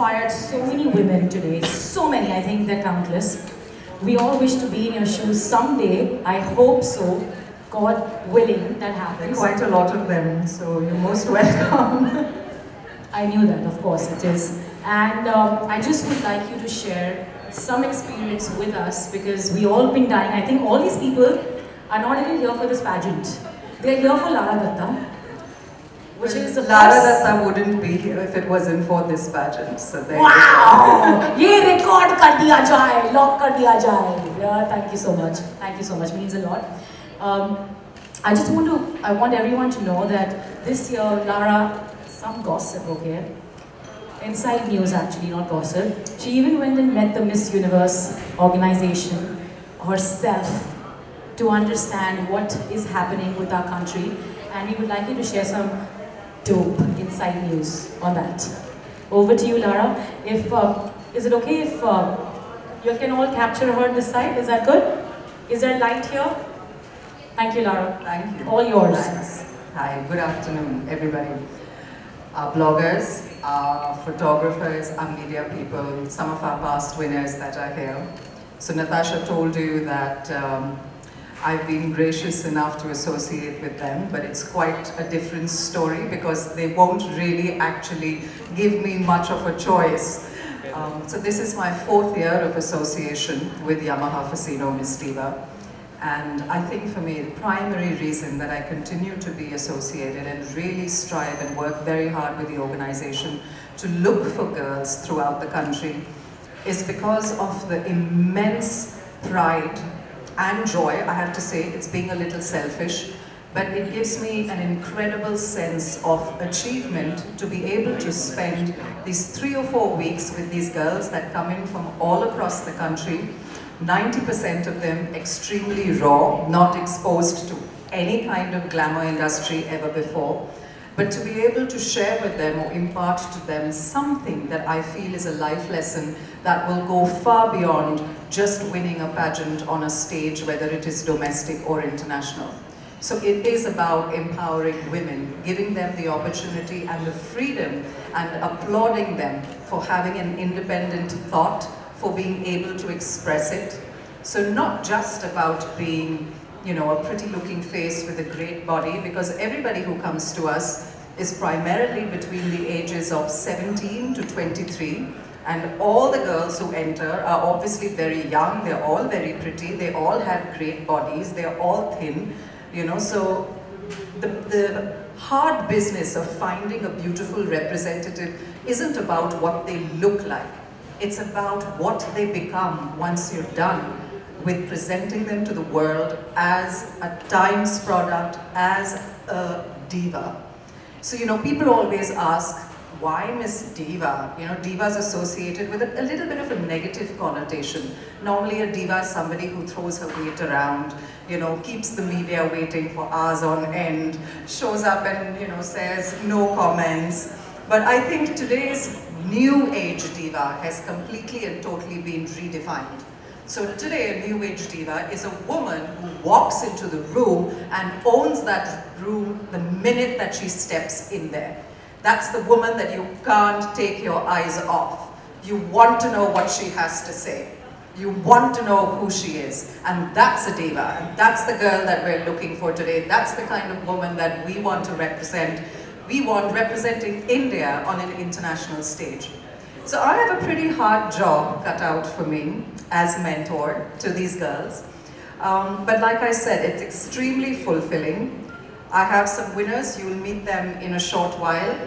inspired so many women today, so many, I think they're countless. We all wish to be in your shoes someday, I hope so, God willing, that happens. Quite a lot of them, so you're most welcome. I knew that, of course it is. And I just would like you to share some experience with us because we all been dying. I think all these people are not even here for this pageant. They're here for Lara Dutta, which is the Lara Dutta wouldn't be here if it wasn't for this pageant. So there wow! Ye record kar diya jaye, lock kar diya jaye. Yeah, thank you so much. Thank you so much. Means a lot. I want everyone to know that this year Lara, some gossip, okay? Inside news actually, not gossip. She even went and met the Miss Universe organization herself to understand what is happening with our country, and we would like you to share some dope inside news on that. Over to you, Lara. Is it okay if you can all capture her this side? Is that good? Is there light here? Thank you, Lara. Thank you. All yours. Thanks. Hi, good afternoon, everybody. Our bloggers, our photographers, our media people, some of our past winners that are here. So Natasha told you that I've been gracious enough to associate with them, but it's quite a different story because they won't really actually give me much of a choice. So this is my 4th year of association with Yamaha Fascino Miss Diva. And I think for me, the primary reason that I continue to be associated and really strive and work very hard with the organization to look for girls throughout the country is because of the immense pride and joy. I have to say, it's being a little selfish, but it gives me an incredible sense of achievement to be able to spend these 3 or 4 weeks with these girls that come in from all across the country. 90% of them extremely raw, not exposed to any kind of glamour industry ever before, but to be able to share with them or impart to them something that I feel is a life lesson that will go far beyond just winning a pageant on a stage, whether it is domestic or international. So it is about empowering women, giving them the opportunity and the freedom and applauding them for having an independent thought, for being able to express it. So not just about being, you know, a pretty looking face with a great body, because everybody who comes to us is primarily between the ages of 17 to 23, and all the girls who enter are obviously very young, they're all very pretty, they all have great bodies, they're all thin, you know, so the hard business of finding a beautiful representative isn't about what they look like. It's about what they become once you're done with presenting them to the world as a Times product, as a diva. So, you know, people always ask, why Miss Diva? You know, diva is associated with a little bit of a negative connotation. Normally a diva is somebody who throws her weight around, you know, keeps the media waiting for hours on end, shows up and, you know, says no comments. But I think today's new age diva has completely and totally been redefined. So today a new age diva is a woman who walks into the room and owns that room the minute that she steps in there. That's the woman that you can't take your eyes off. You want to know what she has to say. You want to know who she is. And that's a diva. And that's the girl that we're looking for today. That's the kind of woman that we want to represent. We want representing India on an international stage. So I have a pretty hard job cut out for me as mentor to these girls. But like I said, it's extremely fulfilling. I have some winners, you'll meet them in a short while.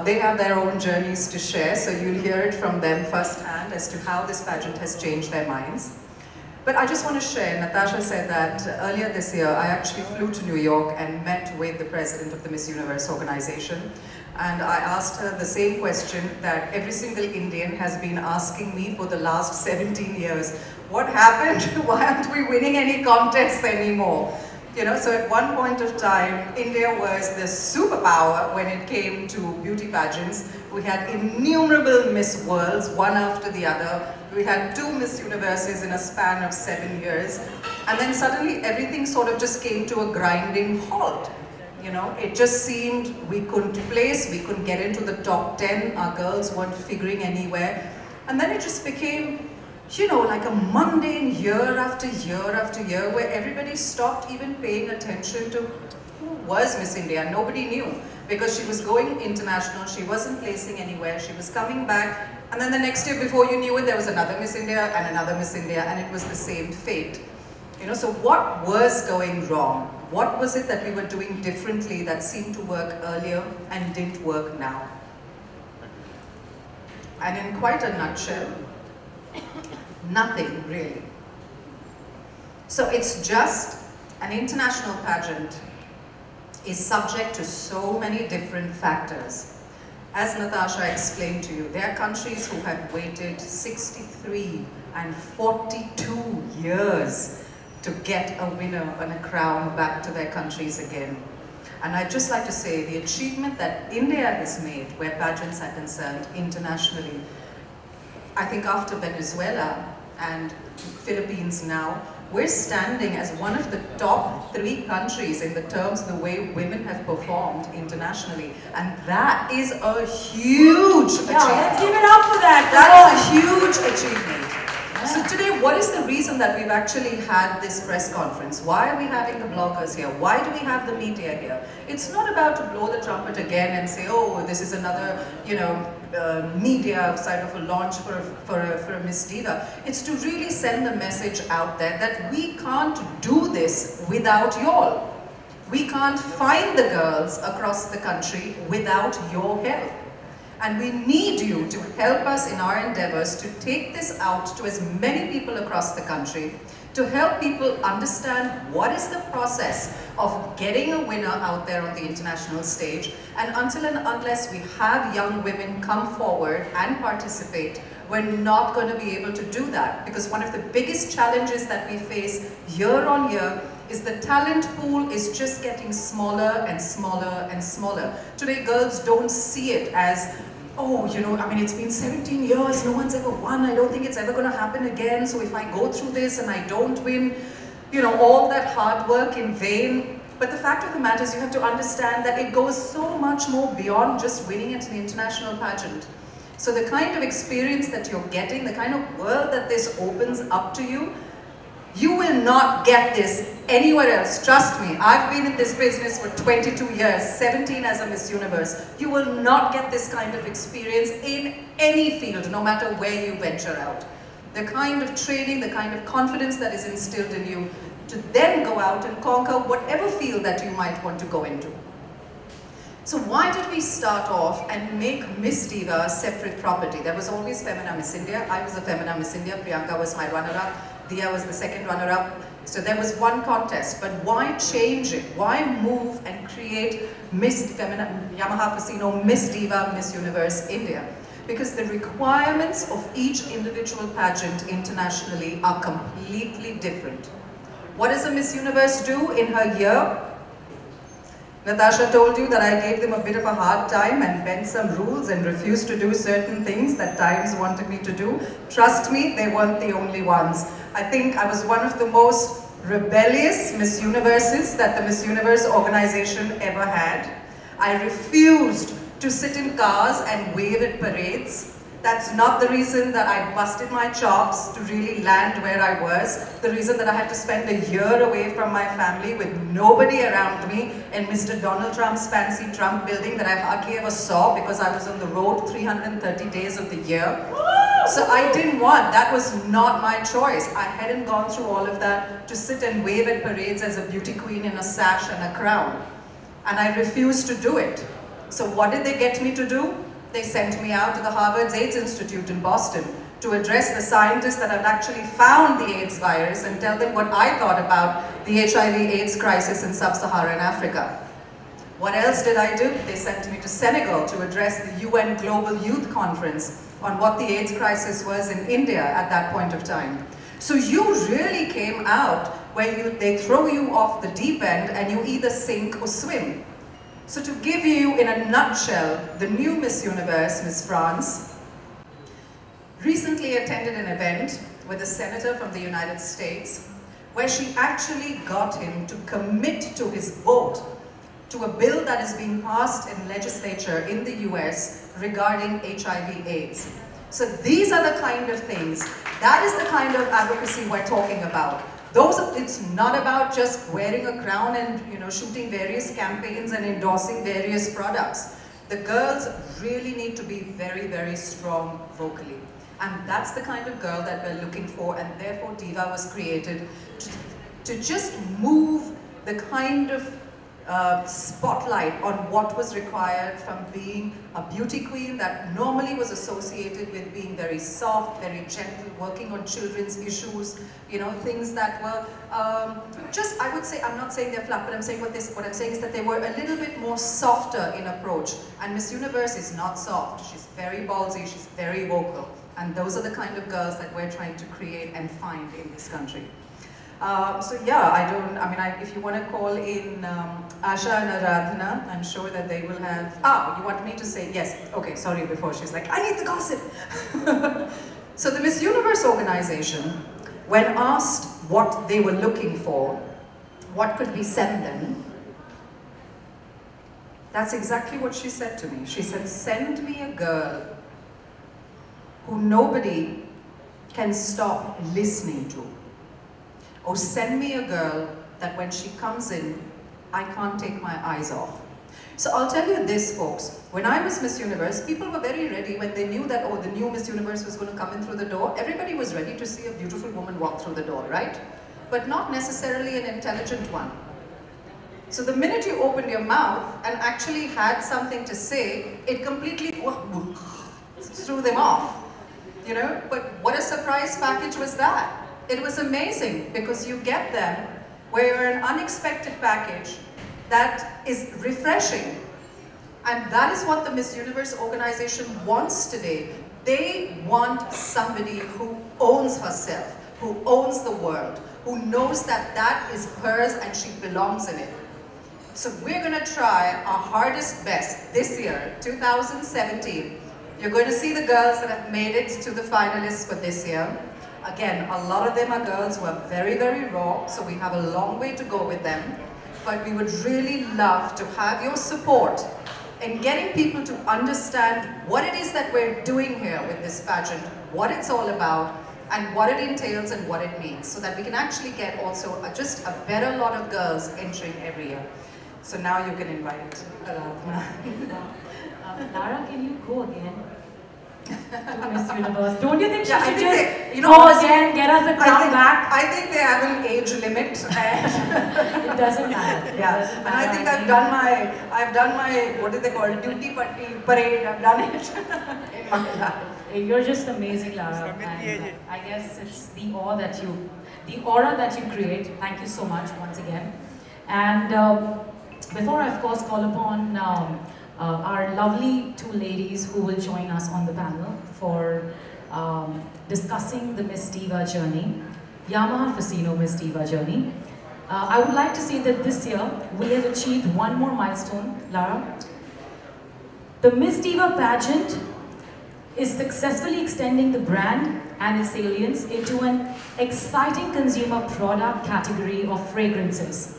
They have their own journeys to share, so you'll hear it from them firsthand as to how this pageant has changed their minds. But I just want to share, Natasha said that earlier this year I actually flew to New York and met with the president of the Miss Universe organization. And I asked her the same question that every single Indian has been asking me for the last 17 years. What happened? Why aren't we winning any contests anymore? You know, so at one point of time, India was the superpower when it came to beauty pageants. We had innumerable Miss Worlds, one after the other. We had 2 Miss Universes in a span of 7 years. And then suddenly everything sort of just came to a grinding halt. You know, it just seemed we couldn't place, we couldn't get into the top 10, our girls weren't figuring anywhere. And then it just became, you know, like a mundane year after year after year where everybody stopped even paying attention to who was Miss India. Nobody knew because she was going international, she wasn't placing anywhere, she was coming back, and then the next year before you knew it, there was another Miss India and another Miss India, and it was the same fate. You know, so what was going wrong? What was it that we were doing differently that seemed to work earlier and didn't work now? And in quite a nutshell, nothing really. So it's just an international pageant is subject to so many different factors. As Natasha explained to you, there are countries who have waited 63 and 42 years to get a winner and a crown back to their countries again. And I'd just like to say the achievement that India has made where pageants are concerned internationally, I think after Venezuela and Philippines now, we're standing as one of the top 3 countries in the terms of the way women have performed internationally. And that is a huge achievement. Yeah, let's give it up for that. That's a huge achievement. So today, what is the reason that we've actually had this press conference? Why are we having the bloggers here? Why do we have the media here? It's not about to blow the trumpet again and say, oh, this is another, you know, media side of a launch for a Miss Diva. It's to really send the message out there that we can't do this without y'all. We can't find the girls across the country without your help. And we need you to help us in our endeavors to take this out to as many people across the country, to help people understand what is the process of getting a winner out there on the international stage. And until and unless we have young women come forward and participate, we're not going to be able to do that. Because one of the biggest challenges that we face year on year is the talent pool is just getting smaller and smaller and smaller. Today, girls don't see it as, oh, you know, I mean, it's been 17 years, no one's ever won, I don't think it's ever going to happen again, so if I go through this and I don't win, you know, all that hard work in vain. But the fact of the matter is you have to understand that it goes so much more beyond just winning at an international pageant. So the kind of experience that you're getting, the kind of world that this opens up to you, you will not get this anywhere else. Trust me, I've been in this business for 22 years, 17 as a Miss Universe. You will not get this kind of experience in any field, no matter where you venture out. The kind of training, the kind of confidence that is instilled in you to then go out and conquer whatever field that you might want to go into. So why did we start off and make Miss Diva a separate property? There was always Femina Miss India. I was a Femina Miss India. Priyanka was my runner-up. Dia was the second runner-up. So there was one contest, but why change it? Why move and create Miss Yamaha Fascino, Miss Diva, Miss Universe India? Because the requirements of each individual pageant internationally are completely different. What does a Miss Universe do in her year? Natasha told you that I gave them a bit of a hard time and bent some rules and refused to do certain things that Times wanted me to do. Trust me, they weren't the only ones. I think I was one of the most rebellious Miss Universes that the Miss Universe organization ever had. I refused to sit in cars and wave at parades. That's not the reason that I busted my chops to really land where I was. The reason that I had to spend a year away from my family with nobody around me in Mr. Donald Trump's fancy Trump building that I hardly ever saw because I was on the road 330 days of the year. So I didn't want, that was not my choice. I hadn't gone through all of that to sit and wave at parades as a beauty queen in a sash and a crown. And I refused to do it. So what did they get me to do? They sent me out to the Harvard's AIDS Institute in Boston to address the scientists that had actually found the AIDS virus and tell them what I thought about the HIV/AIDS crisis in sub-Saharan Africa. What else did I do? They sent me to Senegal to address the UN Global Youth Conference on what the AIDS crisis was in India at that point of time. So you really came out where they throw you off the deep end and you either sink or swim. So to give you in a nutshell, the new Miss Universe, Miss France, recently attended an event with a senator from the United States where she actually got him to commit to his vote to a bill that is being passed in legislature in the US regarding HIV/AIDS. So these are the kind of things, that is the kind of advocacy we're talking about. It's not about just wearing a crown and shooting various campaigns and endorsing various products. The girls really need to be very, very strong vocally. And that's the kind of girl that we're looking for, and therefore Diva was created to just move the kind of spotlight on what was required from being a beauty queen that normally was associated with being very soft, very gentle, working on children's issues, things that were just, I would say, I'm not saying they're flat, but I'm saying what I'm saying is that they were a little bit more softer in approach. And Miss Universe is not soft. She's very ballsy, she's very vocal. And those are the kind of girls that we're trying to create and find in this country. So yeah, if you want to call in Asha and Aradhana, I'm sure that they will have, you want me to say, yes, okay, sorry, before she's like, I need the gossip. So the Miss Universe organization, when asked what they were looking for, what could we send them, that's exactly what she said to me. She said, send me a girl who nobody can stop listening to. Or send me a girl that when she comes in, I can't take my eyes off. So I'll tell you this, folks. When I was Miss Universe, people were very ready when they knew that, oh, the new Miss Universe was going to come in through the door. Everybody was ready to see a beautiful woman walk through the door, right? But not necessarily an intelligent one. So the minute you opened your mouth and actually had something to say, it completely threw them off. But what a surprise package was that? It was amazing because you get them where you're an unexpected package that is refreshing. And that is what the Miss Universe organization wants today. They want somebody who owns herself, who owns the world, who knows that that is hers and she belongs in it. So we're going to try our hardest best this year, 2017. You're going to see the girls that have made it to the finalists for this year. Again, a lot of them are girls who are very, very raw, so we have a long way to go with them. But we would really love to have your support in getting people to understand what it is that we're doing here with this pageant, what it's all about, and what it entails and what it means, so that we can actually get also just a better lot of girls entering every year. So now you can invite Lara, can you go again? To Miss Universe. Don't you think she should just go again, get us the crown back? I think they have an age limit. It doesn't matter. Yeah, and I think I've done my, what do they call, duty parade. I've done it in my life. You're just amazing, Lara. And I guess it's the aura that you create. Thank you so much once again. And before I, of course, call upon our lovely two ladies who will join us on the panel for discussing the Miss Diva journey, Yamaha Fascino Miss Diva journey. I would like to say that this year we have achieved one more milestone, Lara. The Miss Diva pageant is successfully extending the brand and its salience into an exciting consumer product category of fragrances.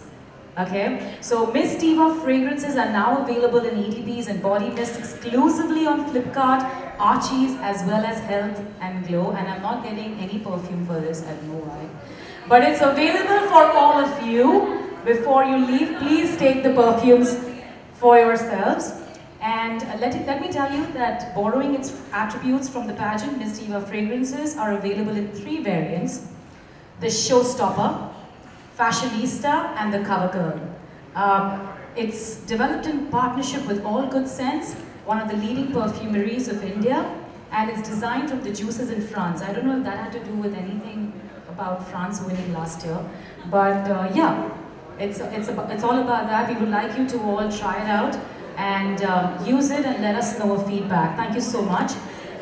Okay, so Miss Diva fragrances are now available in EDPs and body mist exclusively on Flipkart, Archie's, as well as Health and Glow. And I'm not getting any perfume for this, I don't know why. But it's available for all of you. Before you leave, please take the perfumes for yourselves. And let me tell you that borrowing its attributes from the pageant, Miss Diva fragrances are available in 3 variants. The Showstopper, Fashionista, and the Cover Girl. It's developed in partnership with All Good Scents, one of the leading perfumeries of India, and it's designed from the juices in France. I don't know if that had to do with anything about France winning last year, but yeah, it's all about that. We would like you to all try it out and use it and let us know your feedback. Thank you so much.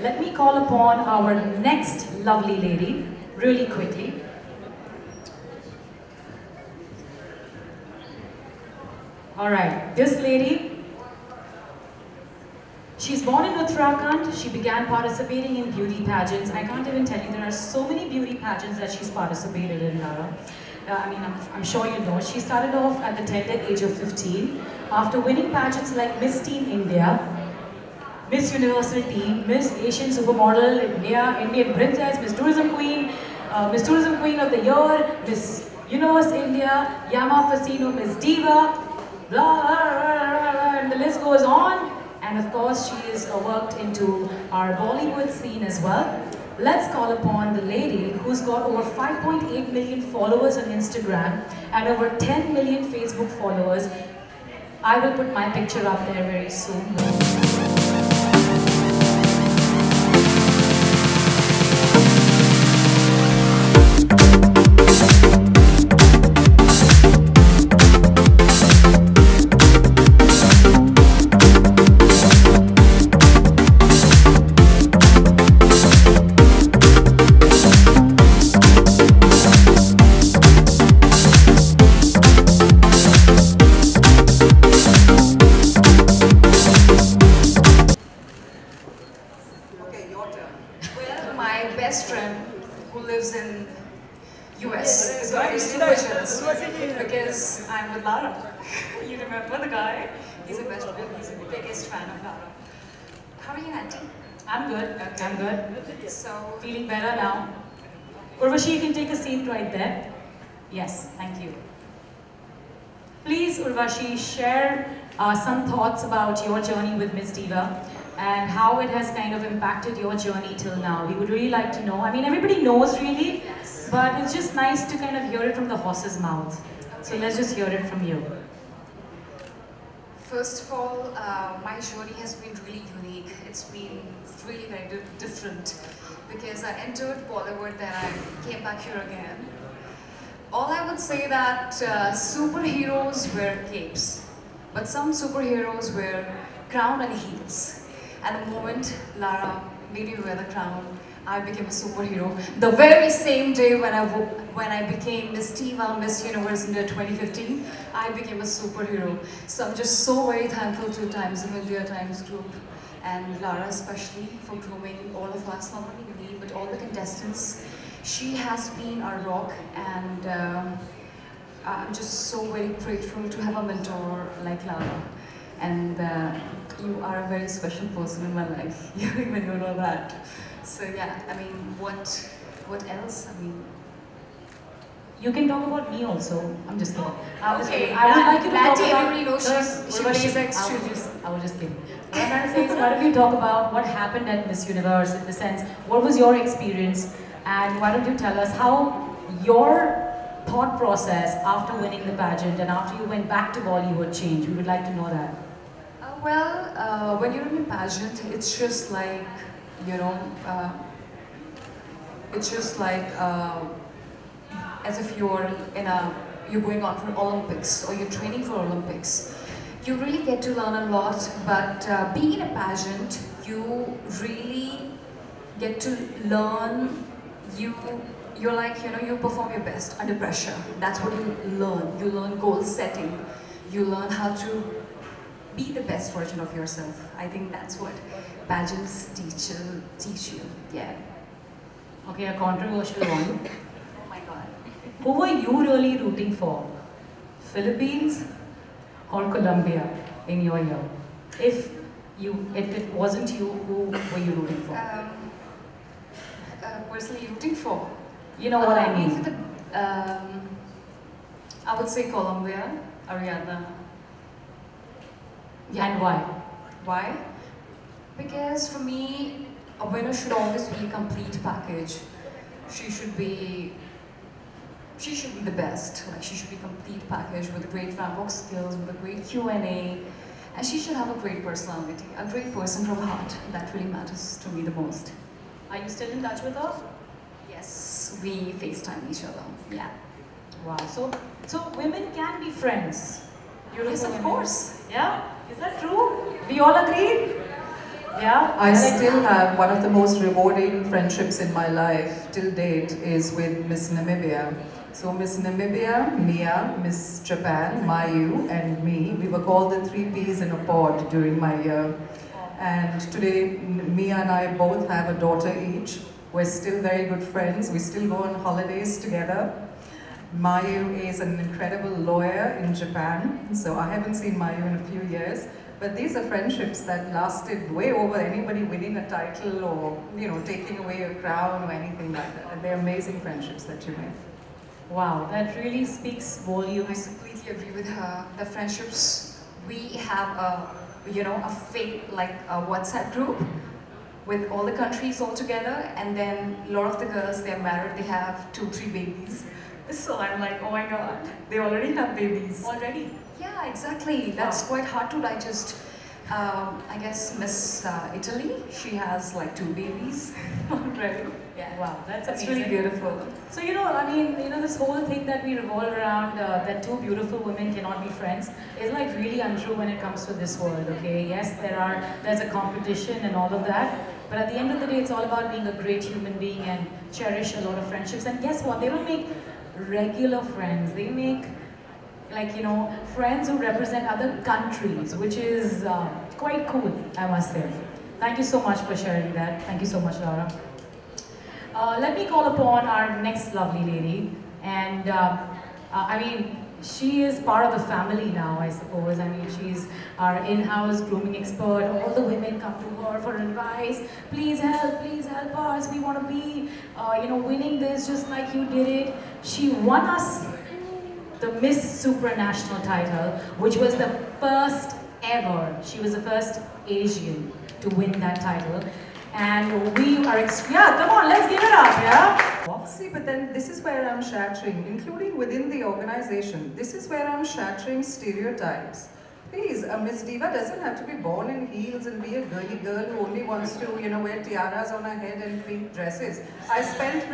Let me call upon our next lovely lady really quickly. All right, this lady, she's born in Uttarakhand. She began participating in beauty pageants. I can't even tell you, there are so many beauty pageants that she's participated in, Lara. I'm sure you know, she started off at the tender age of 15 after winning pageants like Miss Teen India, Miss University, Miss Asian Supermodel India, Indian Princess, Miss Tourism Queen of the Year, Miss Universe India, Yamaha Fascino, Miss Diva, blah, blah, blah, blah, and the list goes on. And of course, she is worked into our Bollywood scene as well. Let's call upon the lady who's got over 5.8 million followers on Instagram and over 10 million Facebook followers. I will put my picture up there very soon. US is going to be super jealous because I'm with Lara. You remember the guy? He's a best friend. He's the biggest fan of Lara. How are you, Auntie? I'm good. Okay. I'm good. So feeling better now. Urvashi, you can take a seat right there. Yes, thank you. Please, Urvashi, share some thoughts about your journey with Miss Diva and how it has kind of impacted your journey till now. We would really like to know. I mean, everybody knows really, but it's just nice to kind of hear it from the horse's mouth. So let's just hear it from you. First of all, my journey has been really unique. It's been really very different because I entered Bollywood, then I came back here again. All I would say that superheroes wear capes, but some superheroes wear crown and heels. And the moment Lara made me wear the crown, I became a superhero. The very same day when I became Miss Diva, Miss Universe India 2015, I became a superhero. So I'm just so very thankful to Times of India, Times Group, and Lara especially for grooming all of us, not only me, but all the contestants. She has been our rock, and I'm just so very grateful to have a mentor like Lara. And you are a very special person in my life. You even know that. So yeah, I mean, what else? I mean, you can talk about me also. I'm just kidding. Okay, I would like you to talk about. Everybody knows she plays extras. I was just kidding. What I'm trying to say is, why don't you talk about what happened at Miss Universe in the sense, what was your experience, and why don't you tell us how your thought process after winning the pageant and after you went back to Bollywood changed? We would like to know that. When you're in a pageant, it's just like, you know, it's just like as if you're going on for Olympics or you're training for Olympics. You really get to learn a lot, but being in a pageant, you really get to learn. You're like, you know, you perform your best under pressure. That's what you learn. You learn goal setting. You learn how to be the best version of yourself. I think that's what pageants teach you. Yeah. Okay, a controversial one. Oh my God. Who were you really rooting for? Philippines or Colombia in your year? If it wasn't you, who were you rooting for? Personally rooting for? You know what I mean. For the, I would say Colombia, Ariadna. Yeah. And why? Why? Because for me, a winner should always be a complete package. She should be the best. Like, she should be a complete package with great ramp skills, with a great Q&A, and she should have a great personality, a great person from heart. That really matters to me the most. Are you still in touch with her? Yes, we FaceTime each other. Yeah. Wow. So women can be friends. Yes, of course. Yeah. Is that true? We all agree? Yeah. I still have one of the most rewarding friendships in my life till date is with Miss Namibia. So Miss Namibia, Mia, Miss Japan, Mayu, and me, we were called the 3 Ps in a pod during my year. And today, Mia and I both have a daughter each. We're still very good friends. We still go on holidays together. Mayu is an incredible lawyer in Japan, so I haven't seen Mayu in a few years. But these are friendships that lasted way over anybody winning a title or, you know, taking away a crown or anything like that. And they're amazing friendships that you make. Wow, that really speaks volumes. I completely agree with her. The friendships, we have a, you know, a like a WhatsApp group with all the countries all together, and then a lot of the girls, they're married, they have 2-3 babies. So I'm like, oh my god, they already have babies. Already? Yeah, exactly. That's quite hard to digest. I guess Miss Italy, she has like 2 babies already. Yeah. Wow, that's really beautiful. So, you know, I mean, you know, this whole thing that we revolve around, that 2 beautiful women cannot be friends, is like really untrue when it comes to this world, okay? Yes, there's a competition and all of that, but at the end of the day, it's all about being a great human being and cherish a lot of friendships. And guess what? They don't make regular friends. They make, like, you know, friends who represent other countries, which is quite cool, I must say. Thank you so much for sharing that. Thank you so much, Lara. Let me call upon our next lovely lady, and I mean, she is part of the family now, I suppose. I mean, she's our in-house grooming expert. All the women come to her for advice. Please help us. We want to be, you know, winning this just like you did it. She won us the Miss Supranational title, which was the first ever. She was the first Asian to win that title. And we are, yeah, come on, let's give it up, yeah? See, but then this is where I'm shattering, including within the organization, this is where I'm shattering stereotypes. Please, a Miss Diva doesn't have to be born in heels and be a girly girl who only wants to, you know, wear tiaras on her head and pink dresses. I spent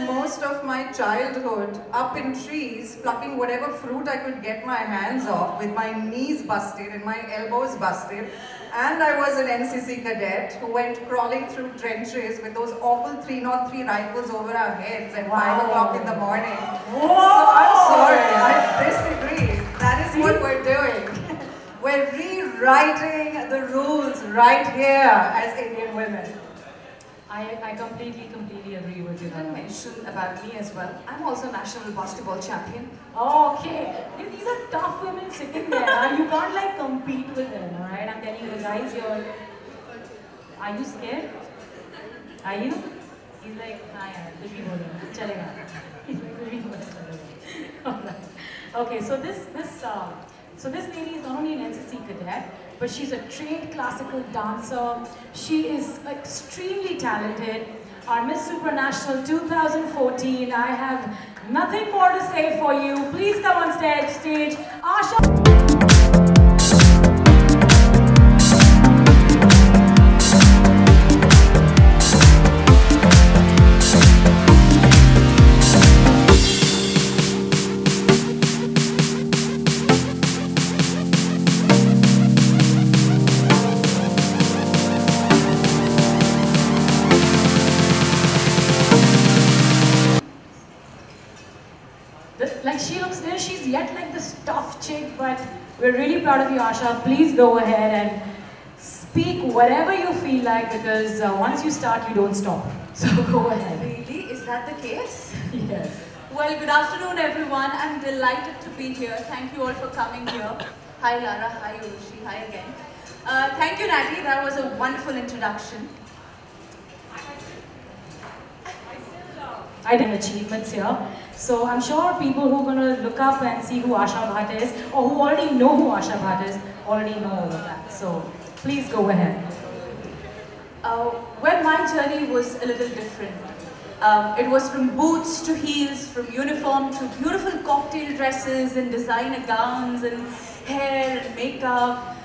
most of my childhood up in trees, plucking whatever fruit I could get my hands off, with my knees busted and my elbows busted. And I was an NCC cadet who went crawling through trenches with those awful 303 rifles over our heads at 5 o'clock in the morning. Whoa. So I'm sorry, I disagree. That is what we're doing. We're rewriting the rules right here as Indian women. I completely agree with you. You didn't mention about me as well. I'm also a national basketball champion. Okay, these are tough women sitting there. You can't like compete with them, alright? I'm telling you, the guys here. Are you scared? Are you? He's like, chalega. He's like, alright. Okay, so this lady is not only an NCC cadet, but she's a trained classical dancer. She is extremely talented. Our Miss Supranational 2014. I have nothing more to say for you. Please come on stage, Asha. She's yet like the stuffed chick, but we're really proud of you, Asha. Please go ahead and speak whatever you feel like, because once you start, you don't stop. So go ahead. Really? Is that the case? Yes. Well, good afternoon, everyone. I'm delighted to be here. Thank you all for coming here. Hi, Lara. Hi, Urvashi. Hi again. Thank you, Natalie. That was a wonderful introduction. I did achievements here. So I'm sure people who are going to look up and see who Asha Bhatt is, or who already know who Asha Bhatt is, already know all of that. So please go ahead. Well, my journey was a little different. It was from boots to heels, from uniform to beautiful cocktail dresses and designer gowns and hair and makeup.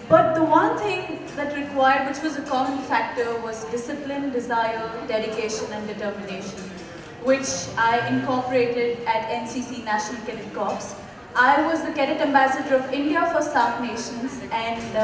But the one thing that required, which was a common factor, was discipline, desire, dedication and determination, which I incorporated at NCC National Cadet Corps. I was the Cadet Ambassador of India for South Nations, and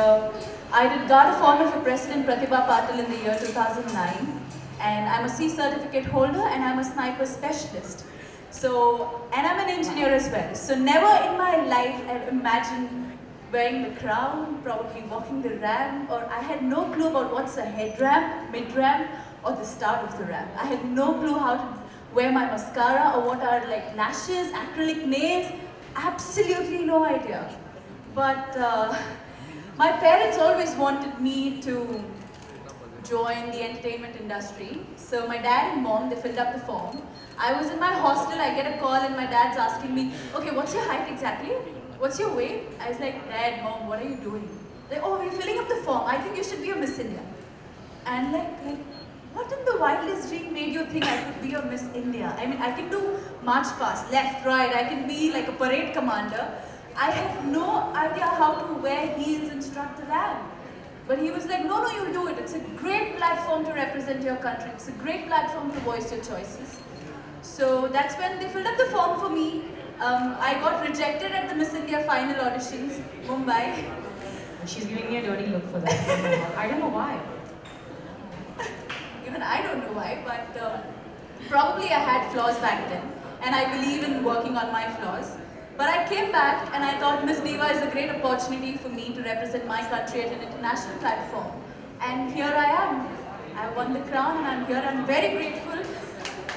I did Guard of Honor for President Pratibha Patil in the year 2009. And I'm a C certificate holder and I'm a sniper specialist. So, and I'm an engineer as well. So never in my life I'd imagined wearing the crown, probably walking the ramp, or I had no clue about what's a head ramp, mid ramp, or the start of the ramp. I had no clue how to wear my mascara or what are like lashes, acrylic nails, absolutely no idea. But my parents always wanted me to join the entertainment industry. So my dad and mom, they filled up the form. I was in my hostel, I get a call and my dad's asking me, okay, what's your height exactly? What's your weight? I was like, Dad, Mom, what are you doing? Like, oh, you're filling up the form. I think you should be a Miss India. And like, what in the wildest dream made you think I could be a Miss India? I mean, I can do march past, left, right. I can be like a parade commander. I have no idea how to wear heels and strut the ram. But he was like, no, no, you'll do it. It's a great platform to represent your country. It's a great platform to voice your choices. So that's when they filled up the form for me. I got rejected at the Miss India final auditions, Mumbai. She's giving me a dirty look for that. I don't know why. Even I don't know why, but probably I had flaws back then. And I believe in working on my flaws. But I came back and I thought Miss Diva is a great opportunity for me to represent my country at an international platform. And here I am. I won the crown and I'm here. I'm very grateful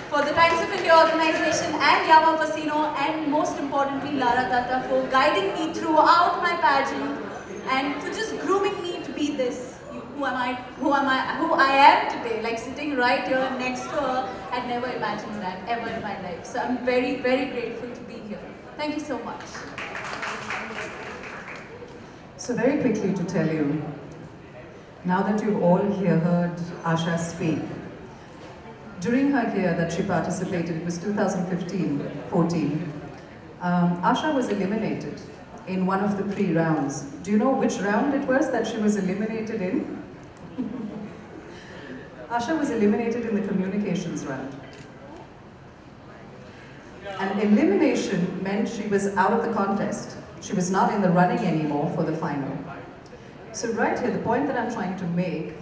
for the Times of India organization and Yamaha Fascino and most importantly Lara Dutta for guiding me throughout my pageant and for just grooming me to be this. Who I am today, like sitting right here next to her. I'd never imagined that ever in my life. So I'm very, very grateful to be here. Thank you so much. So very quickly to tell you, now that you've all here heard Asha speak, during her year that she participated, it was 2015-14, Asha was eliminated in one of the pre-rounds. Do you know which round it was that she was eliminated in? Asha was eliminated in the communications round. And elimination meant she was out of the contest. She was not in the running anymore for the final. So right here, the point that I'm trying to make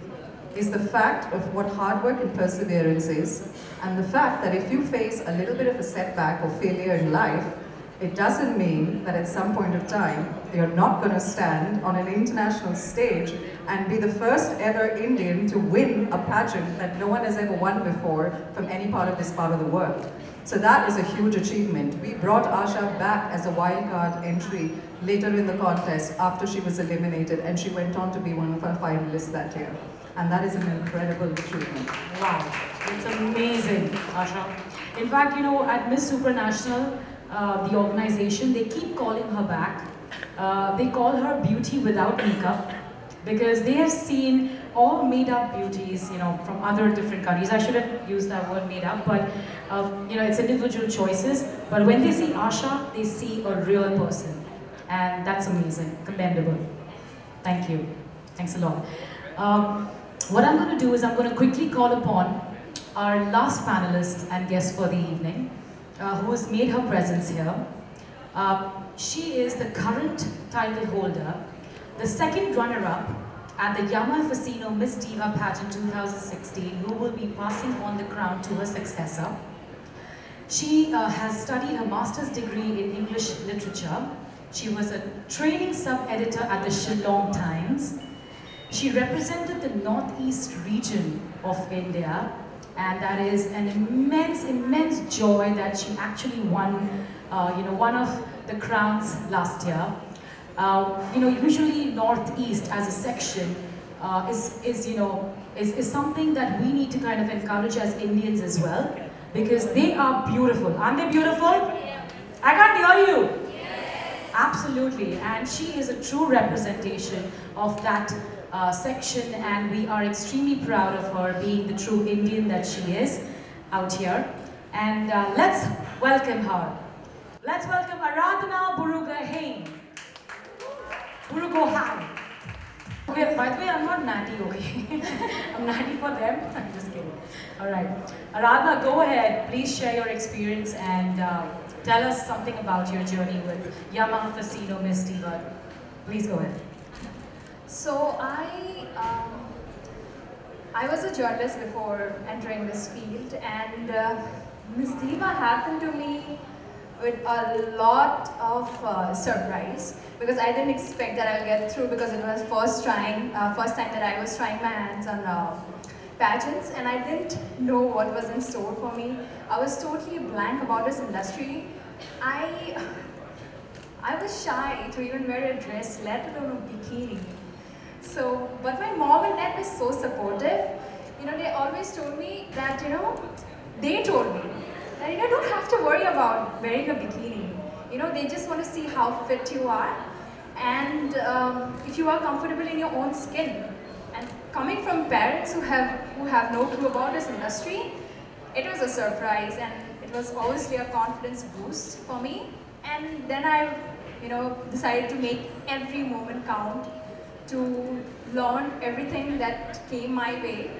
is the fact of what hard work and perseverance is, and the fact that if you face a little bit of a setback or failure in life, it doesn't mean that at some point of time, you're not going to stand on an international stage and be the first ever Indian to win a pageant that no one has ever won before from any part of this part of the world. So that is a huge achievement. We brought Asha back as a wildcard entry later in the contest after she was eliminated, and she went on to be one of our finalists that year. And that is an incredible achievement. Wow, it's amazing, Asha. In fact, you know, at Miss Supranational, the organization, they keep calling her back. They call her beauty without makeup because they have seen all made-up beauties, you know, from other different countries. I shouldn't use that word made-up, but you know, it's individual choices. But when they see Asha, they see a real person, and that's amazing, commendable. Thank you. Thanks a lot. What I'm going to do is I'm going to quickly call upon our last panelist and guest for the evening, who has made her presence here. She is the current title holder, the second runner-up at the Yamaha Fascino Miss Diva Pageant 2016, who will be passing on the crown to her successor. She has studied her master's degree in English literature. She was a training sub-editor at the Shillong Times. She represented the northeast region of India, and that is an immense, immense joy that she actually won, you know, one of the crowns last year. You know, usually northeast as a section is something that we need to kind of encourage as Indians as well, because they are beautiful. Aren't they beautiful? I can't hear you. Absolutely, and she is a true representation of that section, and we are extremely proud of her being the true Indian that she is out here. And let's welcome her. Let's welcome Aradhana Burugahain. Burugohain. Okay, by the way, I'm not natty, okay? I'm natty for them. I'm just kidding. All right. Aradhana, go ahead. Please share your experience and tell us something about your journey with Yamaha Fascino Miss Diva. Please go ahead. So I was a journalist before entering this field, and Miss Diva happened to me with a lot of surprise, because I didn't expect that I'll get through, because it was first time that I was trying my hands on pageants and I didn't know what was in store for me. I was totally blank about this industry. I was shy to even wear a dress, let alone a bikini. So, but my mom and dad were so supportive. You know, they always told me that, they told me that, don't have to worry about wearing a bikini. They just want to see how fit you are and if you are comfortable in your own skin. And coming from parents who have no clue about this industry, it was a surprise and it was obviously a confidence boost for me. And then I, decided to make every moment count, to learn everything that came my way.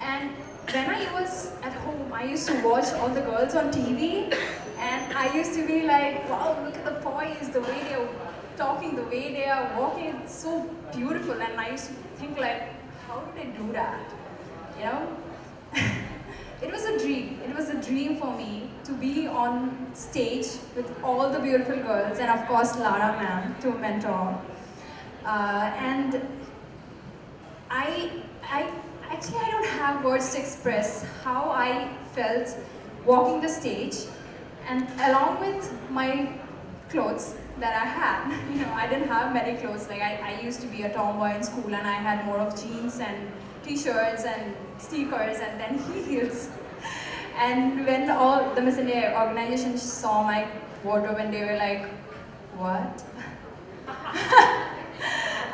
And when I was at home, I used to watch all the girls on TV and I used to be like, wow, look at the poise, the way they're talking, the way they are walking, it's so beautiful. And I used to think like, how do they do that? It was a dream. It was a dream for me to be on stage with all the beautiful girls and of course Lara ma'am to mentor. And I don't have words to express how I felt walking the stage, and along with my clothes that I had, I didn't have many clothes. Like I used to be a tomboy in school and I had more of jeans and t-shirts and sneakers and then heels. And when all the Miss India organization saw my wardrobe and they were like, what?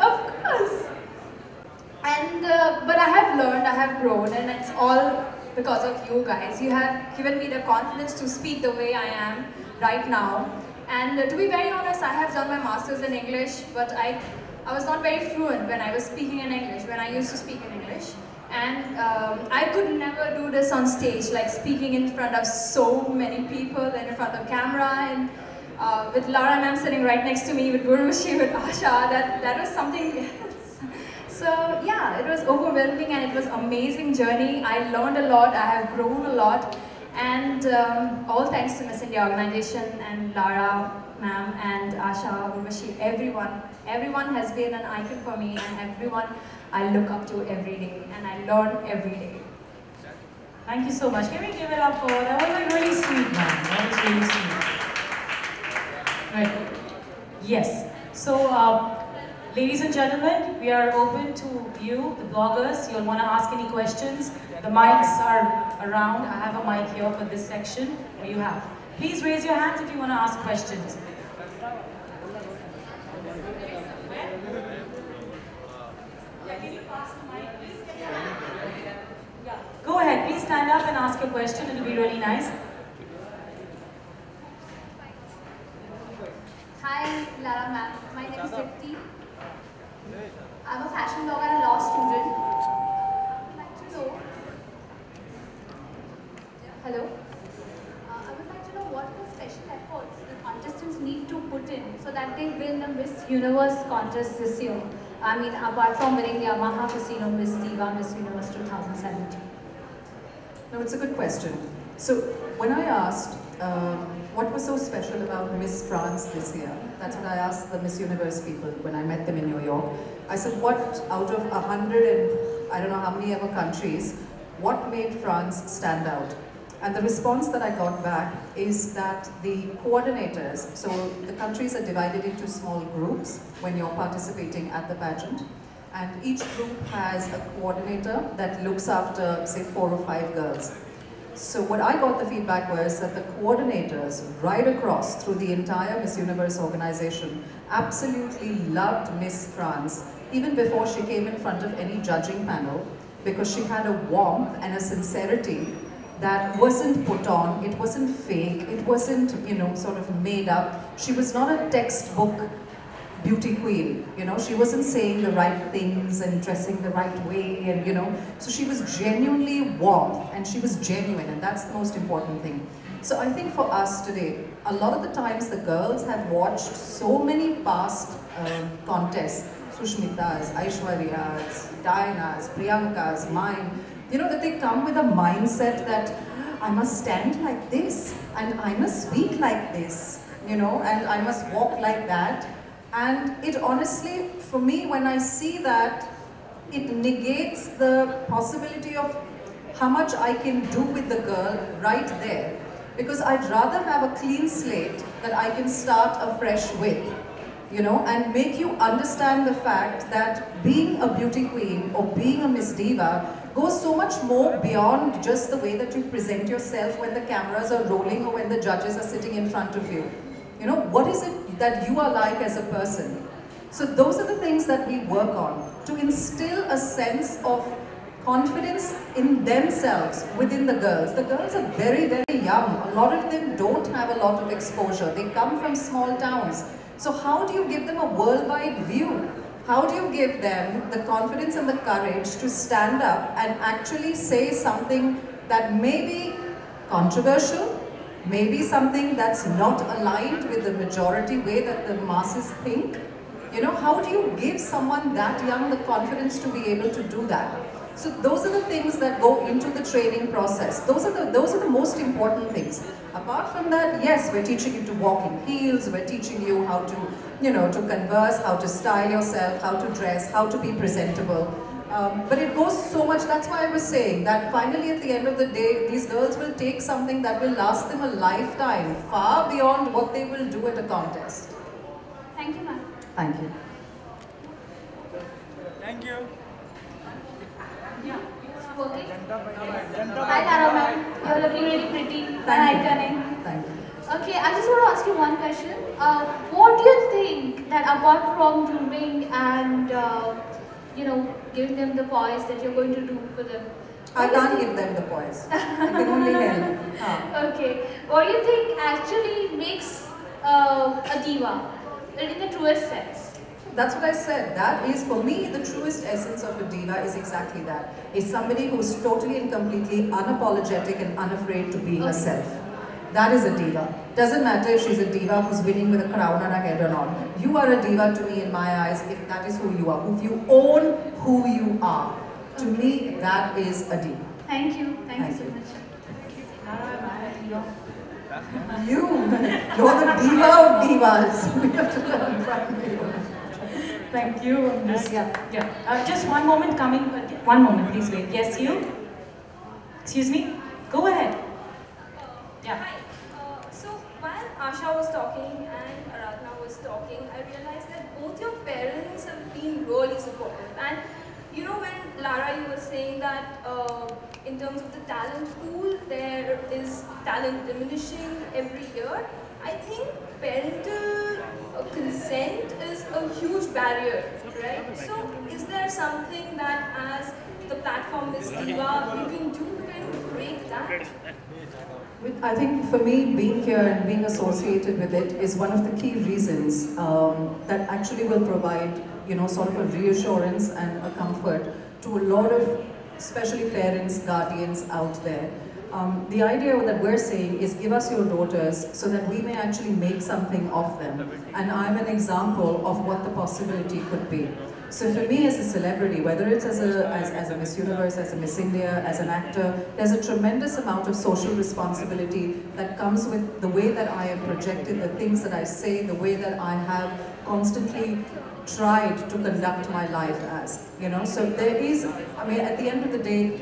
Of course. And but I have learned, I have grown, and it's all because of you guys. You have given me the confidence to speak the way I am right now. And to be very honest, I have done my masters in English, but I was not very fluent when I was speaking in English, when I used to speak in English. And I could never do this on stage, like speaking in front of so many people and in front of camera, and with Lara ma'am sitting right next to me, with Urvashi, with Asha, that was something else. So yeah, it was overwhelming and it was an amazing journey. I learned a lot, I have grown a lot, and all thanks to Miss India organization and Lara ma'am and Asha, Urvashi, everyone has been an icon for me, and everyone I look up to every day and I learn every day. Thank you so much. Can we give it up for that? Was like really sweet, man. That was really sweet. Right. Yes. So, ladies and gentlemen, we are open to you, the bloggers. You'll want to ask any questions. The mics are around. I have a mic here for this section. Where you have. Please raise your hands if you want to ask questions. Go ahead, please stand up and ask your question. It'll be really nice. Hi, Lara ma'am. My name is Dipti. I'm a fashion blogger and a law student. I would like to know. Hello. I would like to know what the special efforts the contestants need to put in so that they win the Miss Universe contest this year. I mean, apart from winning the Yamaha Fascino Miss Diva Miss Universe 2017. No, it's a good question. So when I asked what was so special about Miss France this year, that's what I asked the Miss Universe people when I met them in New York. I said, what out of 100 and I don't know how many ever countries, what made France stand out? And the response that I got back is that the coordinators, so the countries are divided into small groups when you're participating at the pageant. And each group has a coordinator that looks after, say, 4 or 5 girls. So what I got the feedback was that the coordinators right across through the entire Miss Universe organization absolutely loved Miss France, even before she came in front of any judging panel, because she had a warmth and a sincerity that wasn't put on, it wasn't fake, it wasn't, sort of made up. She was not a textbook beauty queen, she wasn't saying the right things and dressing the right way, and so she was genuinely warm and she was genuine, and that's the most important thing. So I think for us today, a lot of the times the girls have watched so many past contests, Sushmita's, Aishwarya's, Diana's, Priyanka's, mine, that they come with a mindset that I must stand like this, and I must speak like this, and I must walk like that. And it honestly, for me, when I see that, it negates the possibility of how much I can do with the girl right there. Because I'd rather have a clean slate that I can start afresh with, you know, and make you understand the fact that being a beauty queen or being a Miss Diva goes so much more beyond just the way that you present yourself when the cameras are rolling or when the judges are sitting in front of you. You know, what is it that you are like as a person? So those are the things that we work on, to instill a sense of confidence in themselves within the girls. The girls are very, very young. A lot of them don't have a lot of exposure. They come from small towns. So how do you give them a worldwide view? How do you give them the confidence and the courage to stand up and actually say something that may be controversial, maybe something that's not aligned with the majority way that the masses think? You know, how do you give someone that young the confidence to be able to do that? So those are the things that go into the training process. Those are the most important things. Apart from that, yes, we're teaching you to walk in heels, we're teaching you how to, you know, to converse, how to style yourself, how to dress, how to be presentable. But it goes so much, that's why I was saying that finally at the end of the day, these girls will take something that will last them a lifetime, far beyond what they will do at a contest. Thank you, ma'am. Thank you. Thank you. Working? Hi Lara ma'am, you're looking really pretty and iconic. Thank you. Okay, I just want to ask you one question. What do you think that apart from grooming and you know, giving them the poise that you're going to do for them? I can't give them the poise. I can only help. Okay, what do you think actually makes a diva in the truest sense? That's what I said. That is, for me, the truest essence of a diva is exactly that. Is somebody who's totally and completely unapologetic and unafraid to be herself. That is a diva. Doesn't matter if she's a diva who's winning with a crown on her head or not. You are a diva to me in my eyes if that is who you are. If you own who you are. To me, that is a diva. Thank you. Thank you so much. You're the diva of divas. We have to learn from you. Thank you. Just one moment coming. One moment, please wait. Yes, you? Excuse me? Go ahead. Yeah. Hi. So while Asha was talking and Aradhana was talking, I realized that both your parents have been really supportive. And you know, when Lara, you were saying that in terms of the talent pool, there is talent diminishing every year. I think parental consent is a huge barrier, right? So is there something that as the platform is Diva, you can do to kind of break that? I think for me, being here and being associated with it is one of the key reasons that actually will provide, you know, sort of a reassurance and a comfort to a lot of, especially parents, guardians out there. The idea that we're saying is give us your daughters so that we may actually make something of them. And I'm an example of what the possibility could be. So for me as a celebrity, whether it's as a Miss Universe, as a Miss India, as an actor, there's a tremendous amount of social responsibility that comes with the way that I am projected, the things that I say, the way that I have constantly tried to conduct my life as, you know. So there is, I mean, at the end of the day,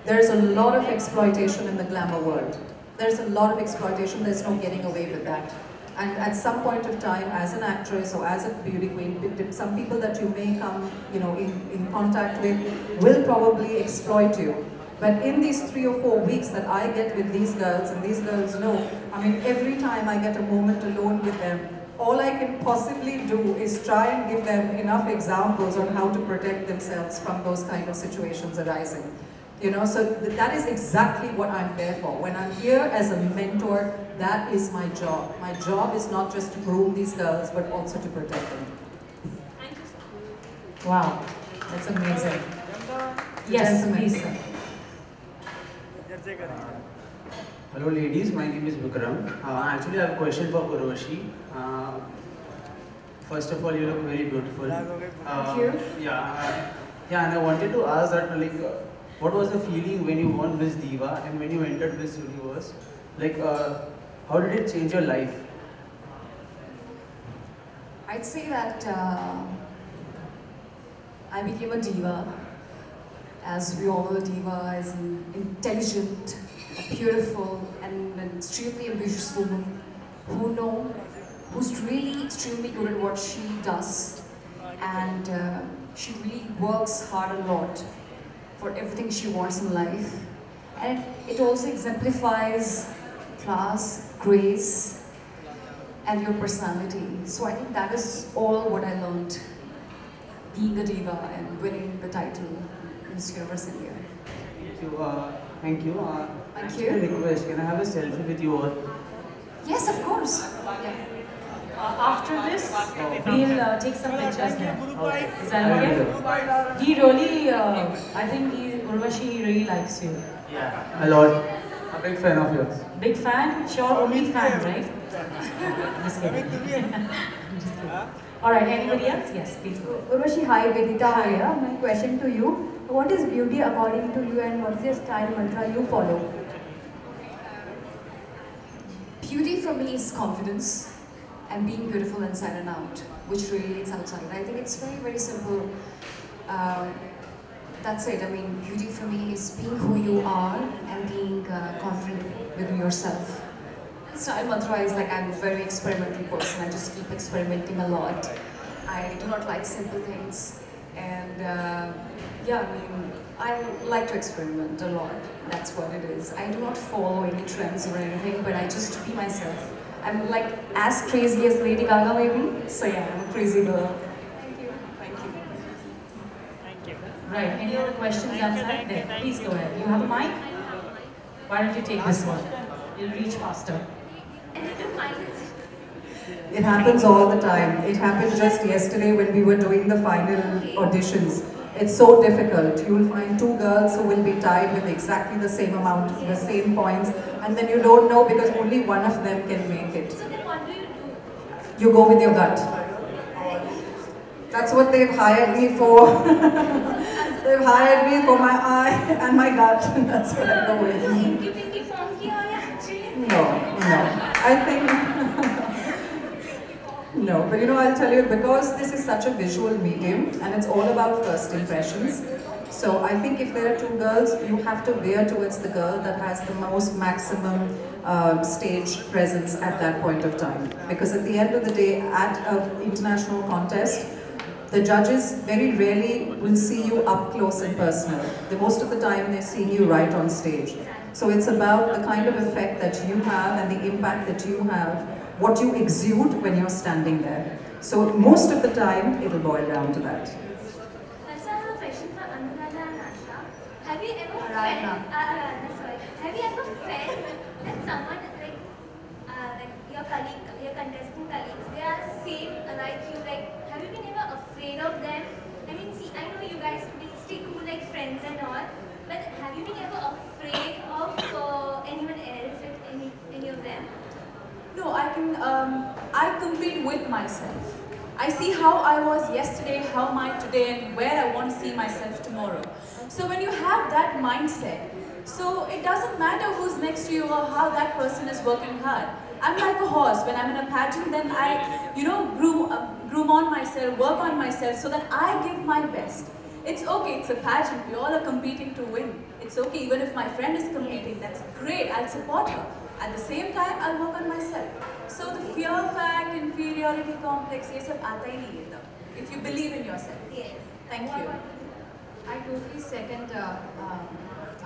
there's a lot of exploitation in the glamour world. There's a lot of exploitation, there's no getting away with that. And at some point of time, as an actress or as a beauty queen, some people that you may come, you know, in contact with will probably exploit you. But in these 3 or 4 weeks that I get with these girls, and these girls know, I mean, every time I get a moment alone with them, all I can possibly do is try and give them enough examples on how to protect themselves from those kind of situations arising. You know, so that is exactly what I'm there for. When I'm here as a mentor, that is my job. My job is not just to groom these girls, but also to protect them. Thank you so much. Wow, that's amazing. Yes, please. Hello ladies, my name is Vikram. Actually I have a question for Urvashi. First of all, you look very beautiful. Thank you. Yeah, and I wanted to ask that, like, what was the feeling when you won Miss Diva and when you entered Miss Universe? Like, how did it change your life? I'd say that I became a diva As we all know, Diva is an intelligent, beautiful, and an extremely ambitious woman who's really extremely good at what she does, and she really works hard a lot for everything she wants in life, and it also exemplifies class, grace, and your personality. So I think that is all what I learned being a diva and winning the title Miss Universe India. Thank you. Thank you. Thank Can I you. request, can I have a selfie with you all? Yes, of course. Yeah. After this, we'll take some pictures there. Okay. Is that okay? He really, I think Urvashi really likes you. Yeah. A lot. A big fan of yours. Big fan? Sure, only fan, right? Just kidding. Just kidding. Alright, anybody else? Yes, please go. Urvashi, hi, Vedita here. My question to you. What is beauty according to you and what is your style mantra you follow? Beauty for me is confidence and being beautiful inside and out, which radiates outside. I think it's very, very simple. That's it. I mean, beauty for me is being who you are and being confident with yourself. Style mantra is like I'm a very experimental person. I just keep experimenting a lot. I do not like simple things, and yeah, I mean, I like to experiment a lot. That's what it is. I do not follow any trends or anything, but I just be myself. I'm like as crazy as Lady Gaga maybe. So yeah, I'm a crazy girl. Thank you. Thank you. Thank you. Right, any other questions outside? There, please go ahead. You have a mic? Why don't you take this one? You'll reach faster. It happens all the time. It happened just yesterday when we were doing the final auditions. It's so difficult. You'll find two girls who will be tied with exactly the same amount, the same points, and then you don't know because only one of them can make it. So then what do you do? You go with your gut. That's what they've hired me for. They've hired me for my eye and my gut. That's what I go with. Inky Pinky Ponky or actually? No. I think... No, but you know, I'll tell you, because this is such a visual medium and it's all about first impressions. So I think if there are two girls, you have to veer towards the girl that has the most maximum stage presence at that point of time. Because at the end of the day, at an international contest, the judges very rarely will see you up close and personal. Most of the time they're seeing you right on stage. So it's about the kind of effect that you have and the impact that you have, what you exude when you're standing there. So most of the time, it'll boil down to that. Also, I have a question for Anuradha and Asha. Have you ever have you ever felt that someone like your colleague, your contestant colleagues, they are same like you? Like, have you been ever afraid of them? I mean, see, I know you guys stay cool like friends and all, but have you been ever afraid of anyone else, like any of them? No, I compete with myself. I see how I was yesterday, how am I today, and where I want to see myself tomorrow. So when you have that mindset, so it doesn't matter who's next to you or how that person is working hard. I'm like a horse. When I'm in a pageant, then I, groom on myself, work on myself so that I give my best. It's okay, it's a pageant, we all are competing to win. It's okay, even if my friend is competing, that's great, I'll support her. At the same time, I'll work on myself. So the fear fact, inferiority complex, ये सब आता ही नहीं है तब. If you believe in yourself. Yes. Thank you. I totally second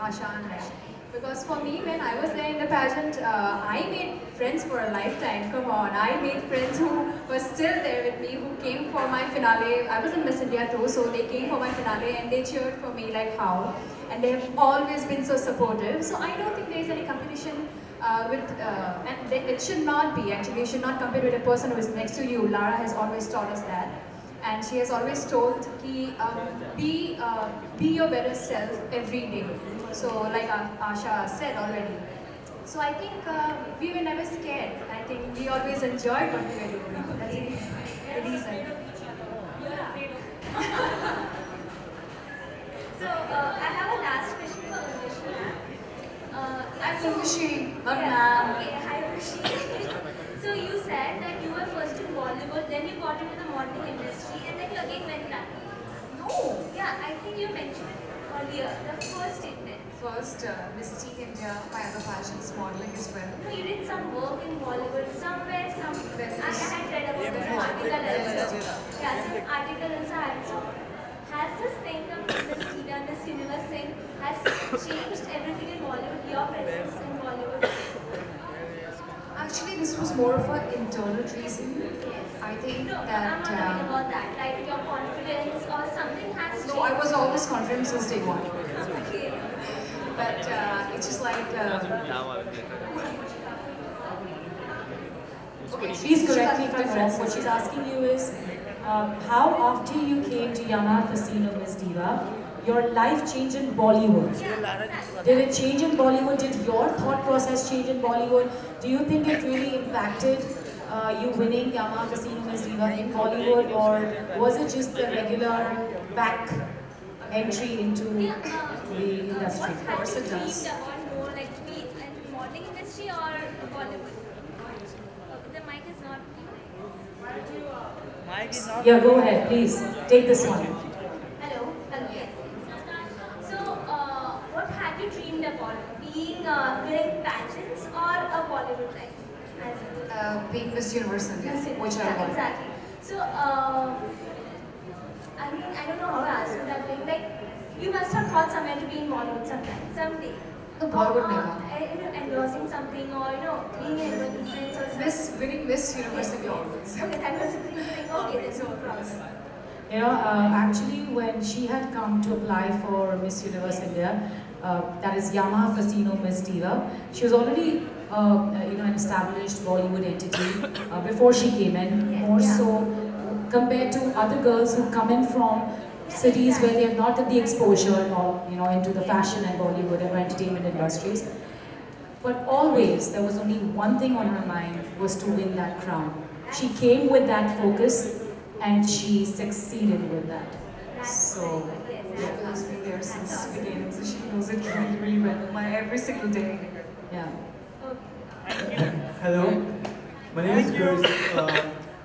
Asha and Rash. Because for me, when I was there in the pageant, I made friends for a lifetime. Come on, I made friends who were still there with me, who came for my finale. I was in Miss India too, so they came for my finale and they cheered for me like how. And they've always been so supportive. So I don't think there's any competition and it should not be actually. You should not compete with a person who is next to you. Lara has always taught us that. And she has always told ki, be your better self every day. So like Asha said already. So I think we were never scared. I think we always enjoyed what we were doing. That's the reason. So I have a last question for Urvashi. I'm Urvashi, not yeah, ma'am. okay, hi Urvashi. So you said that you were first in Bollywood, then you got into the modeling industry, and then you again went back. No. Yeah, I think you mentioned it. earlier, the first statement. First, Miss Teen India, my other passions, modeling as well. No, you did some work in Bollywood, somewhere, I had read about this article also. Yeah, some article also I had. So, has this thing of Miss Diva, Miss Universe thing, has changed everything in Bollywood, your presence in Bollywood? Actually, this was more of an internal reason. I think No, that... I'm not talking about that, like your confidence or something has changed. No, I was always confident since day one. Okay. But it's just like... Please correct me if I'm wrong. What she's asking you is, how after you came to Yamaha Fascino, Miss Diva, your life changed in Bollywood? Did it change in Bollywood? Did your thought process change in Bollywood? Do you think it really impacted you winning Yamaha Fascino, Miss Diva in Bollywood, or was it just a regular back entry into the industry? Of course it does. About more like be in modeling industry or Bollywood? The mic is not. Yeah, go ahead, please. Take this one. Hello, yes. So, what had you dreamed about? Being winning pageants or a Bollywood life? being Miss Universe India, which I want. Exactly. So, I mean, I don't know how to answer that thing. Like, you must have thought somewhere to be in Bollywood someday. No, Bollywood never. Endorsing something or, being in advertisements or something. Winning Miss Universe India. Okay, that was the thing. Okay, there's no problem. Actually, when she had come to apply for Miss Universe India, that is Yamaha Fascino Miss Diva, she was already, an established Bollywood entity before she came in. More so compared to other girls who come in from cities where they have not had the exposure into the fashion and Bollywood and entertainment industries. But always, there was only one thing on her mind, was to win that crown. She came with that focus and she succeeded with that. So, Local has been there since the beginning, so she knows it really, really well. Every single day. yeah. Hello, my name is Chris.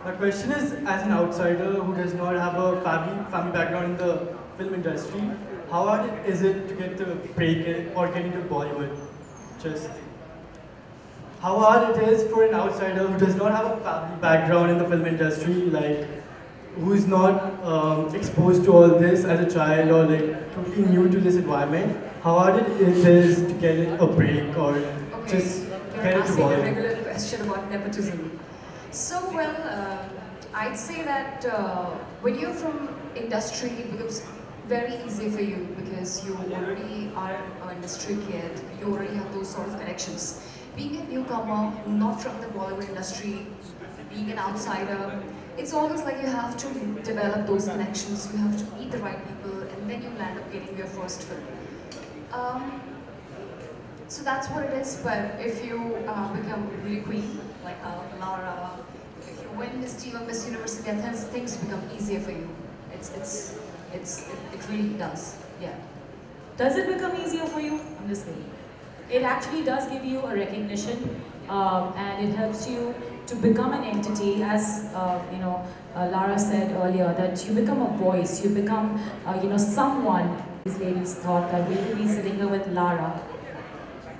My question is, as an outsider who does not have a family background in the film industry, how hard is it to get the break or get into Bollywood? Just how hard it is for an outsider who does not have a family background in the film industry, like who is not exposed to all this as a child or like totally new to this environment, how hard it is to get a break or just get into asking a Bollywood? regular question about nepotism. So, well, I'd say that when you're from industry, it becomes very easy for you because you already are an industry kid, you already have those sort of connections. Being a newcomer, not from the Bollywood industry, being an outsider, it's always like you have to develop those connections, you have to meet the right people, and then you land up getting your first film. So that's what it is, but if you become really queen, like Lara, if you win Miss Diva, Miss Universe India, things become easier for you. It really does, yeah. Does it become easier for you? I'm just kidding. It actually does give you a recognition and it helps you to become an entity, as Lara said earlier, that you become a voice, you become someone. These ladies thought that we would be sitting here with Lara.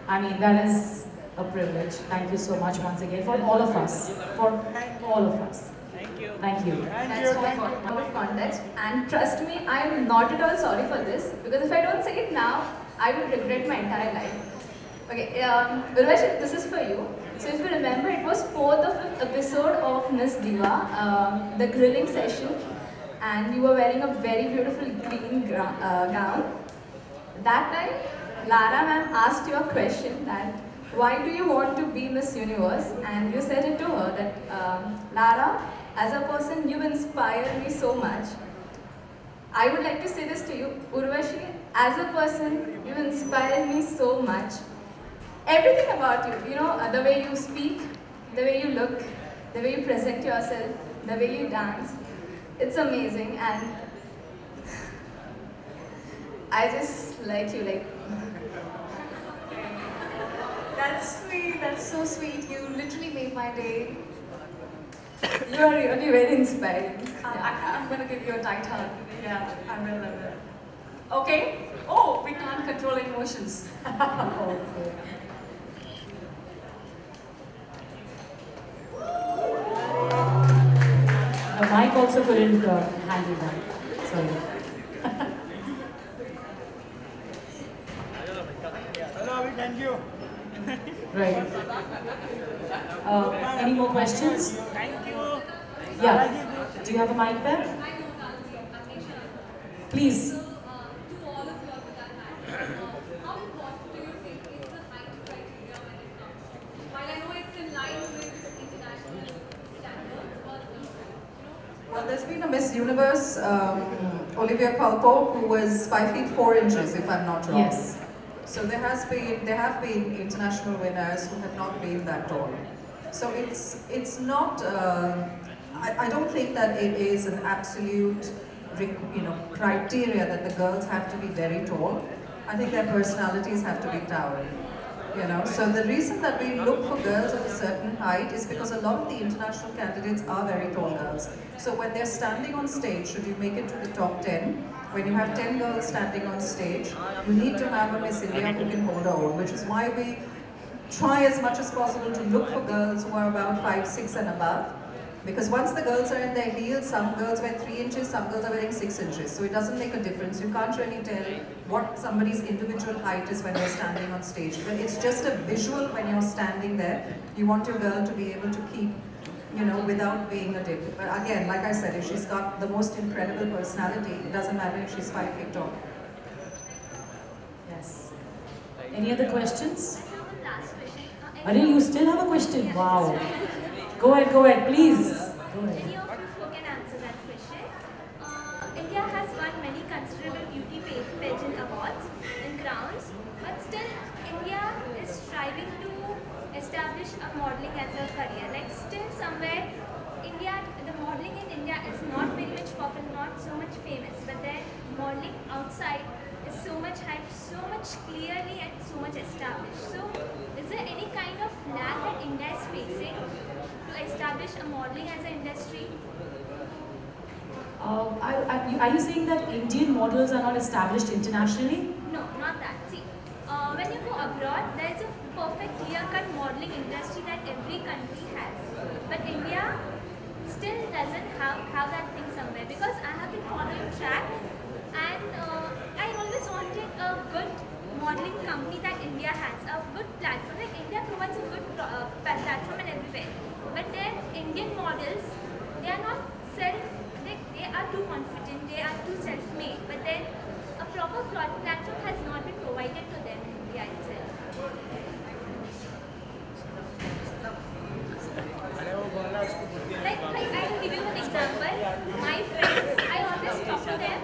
I mean, that is a privilege. Thank you so much once again for all of us. For all of us. Thank you. Thank you. That's all out of context. And trust me, I am not at all sorry for this, because if I don't say it now, I will regret my entire life. Okay, Urvashi, this is for you. So if you remember, it was 4th or 5th episode of Miss Diva, the grilling session, and you were wearing a very beautiful green gown. That time, Lara ma'am asked you a question that, why do you want to be Miss Universe? And you said it to her that, Lara, as a person, you inspire me so much. I would like to say this to you, Urvashi, as a person, you inspire me so much. Everything about you, the way you speak, the way you look, the way you present yourself, the way you dance, it's amazing, and I just like you, like. That's sweet, that's so sweet. You literally made my day. You are really very inspiring. I'm gonna give you a tight hug. Yeah, I will. Okay? Oh, we can't control emotions. Okay. The mic also couldn't handle that. Sorry. Thank you. Right. Any more questions? Thank you. Yeah. Do you have a mic there? Please. Well, there's been a Miss Universe, Olivia Culpo, who was 5 feet 4 inches, if I'm not wrong. Yes. So there have been international winners who have not been that tall. So it's not. I don't think that it is an absolute, criteria that the girls have to be very tall. I think their personalities have to be towering. So the reason that we look for girls of a certain height is because a lot of the international candidates are very tall girls. So when they're standing on stage, should you make it to the top 10, when you have 10 girls standing on stage, you need to have a Miss India who can hold her own, which is why we try as much as possible to look for girls who are about 5, 6 and above. Because once the girls are in their heels, some girls wear 3 inches, some girls are wearing 6 inches. So it doesn't make a difference. You can't really tell what somebody's individual height is when they're standing on stage. But it's just a visual when you're standing there. You want your girl to be able to keep, without being a dip. But again, like I said, if she's got the most incredible personality, it doesn't matter if she's 5 feet tall. Yes. Any other questions? I have a last question. Arey, you still have a question? Wow. Go ahead, please. Go ahead. Any of you can answer that question. India has won many considerable beauty pageant awards and crowns, but still India is striving to establish a modeling as a career. Like still somewhere, the modeling in India is not very much popular, not so much famous, but then modeling outside is so much hyped, so much clearly and so much established. So is there any kind of lag that India is facing to establish a modeling as an industry? Are you saying that Indian models are not established internationally? No, not that. See, when you go abroad, there is a perfect clear-cut modeling industry that every country has. But India still doesn't have that thing somewhere. Because I have been following track and I always wanted a good modeling company that India has, a good platform. Like India provides a good platform and everywhere. But then Indian models, they are not they are too confident, they are too self-made. But then a proper platform has not been provided to them in India itself. Like I will give you an example. My friends, I always talk to them.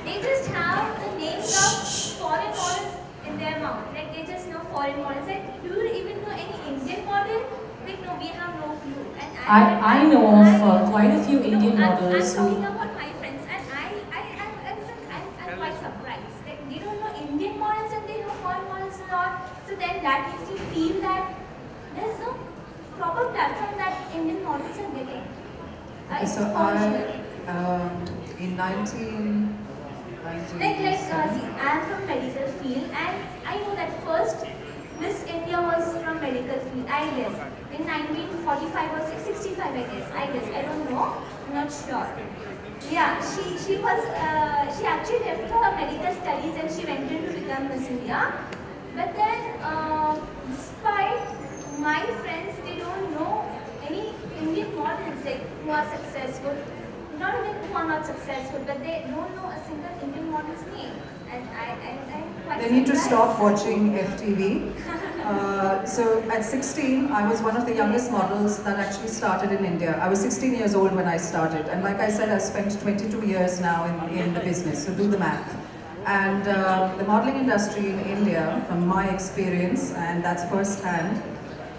They just have the names of foreign models in their mouth. Like they just know foreign models. Like, do you even know any Indian model? Like no, we have no clue. And I know of quite a few Indian models I'm who. talking about my friends, and I'm quite surprised. Like they don't know Indian models and they know foreign models a lot. So then that makes you feel that there's no proper platform that Indian models are getting. So in 1990. See, I'm from medical field, and I know that first Miss India was from medical field, I guess, in 1945 or 65, I guess, I don't know, I'm not sure. Yeah, she actually left her medical studies and she went in to become Miss India. But then, despite my friends, they don't know any Indian models like who are successful. Not even who are not successful, but they don't know a single Indian model's name. And I'm quite They need to surprised. stop watching FTV. So at 16, I was one of the youngest models that actually started in India. I was 16 years old when I started. And like I said, I spent 22 years now in the business, so do the math. And the modeling industry in India, from my experience, and that's first-hand,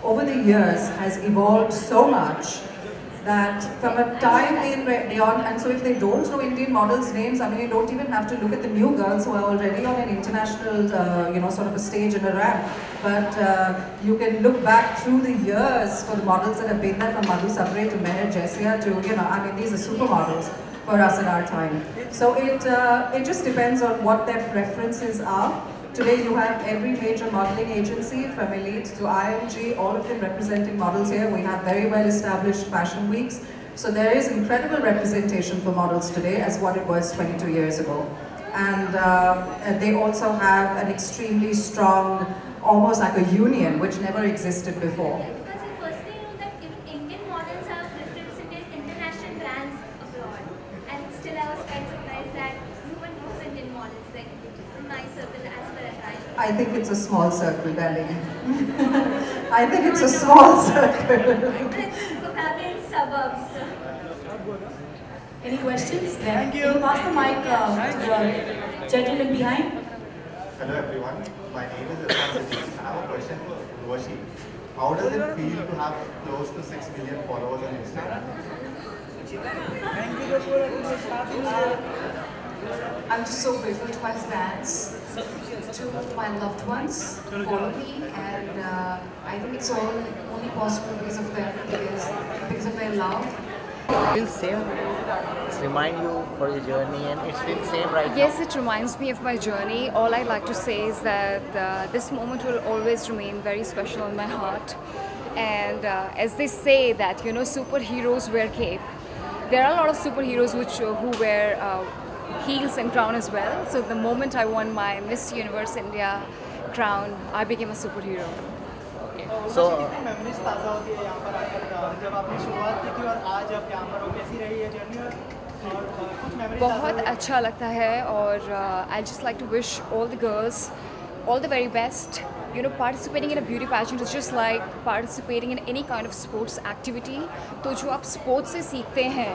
over the years has evolved so much that from a time beyond, and so if they don't know Indian models' names, I mean, you don't even have to look at the new girls who are already on an international, sort of a stage and a ramp. But you can look back through the years for the models that have been there, from Madhu Sapre to Meher Jaisia to, I mean, these are supermodels. for us at our time. So it just depends on what their preferences are. Today you have every major modeling agency, from Elite to IMG, all of them representing models here. We have very well established fashion weeks. So there is incredible representation for models today as what it was 22 years ago. And they also have an extremely strong, almost like a union, which never existed before. Because I personally know that even Indian models have represented international brands abroad. And still I was quite surprised that no one knows Indian models, like in my circle as per I think it's a small circle, darling. I think it's a small circle. Probably in suburbs. Any questions? Thank you. Can you pass the mic to the gentleman behind? Hello everyone, my name is Asha Bhatt. I have a question for Urvashi. How does it feel to have close to 6 million followers on Instagram? I'm just so grateful to my fans, to my loved ones who follow me, and I think it's all only possible because of them, because of their love. It feels same, remind you for your journey, and it feels same right now. Yes, it reminds me of my journey. All I'd like to say is that this moment will always remain very special in my heart. And as they say that, you know, superheroes wear cape. There are a lot of superheroes who wear heels and crown as well. So the moment I won my Miss Universe India crown, I became a superhero. Okay. So memories ताज़ा होती है यहाँ पर आकर जब आपने शुरुआत की थी और आज आप यहाँ पर हो, कैसी रही है जर्नी और कुछ memories बहुत अच्छा लगता है और I just like to wish all the girls all the very best. You know, participating in a beauty pageant is just like participating in any kind of sports activity. तो जो आप sports से सीखते हैं,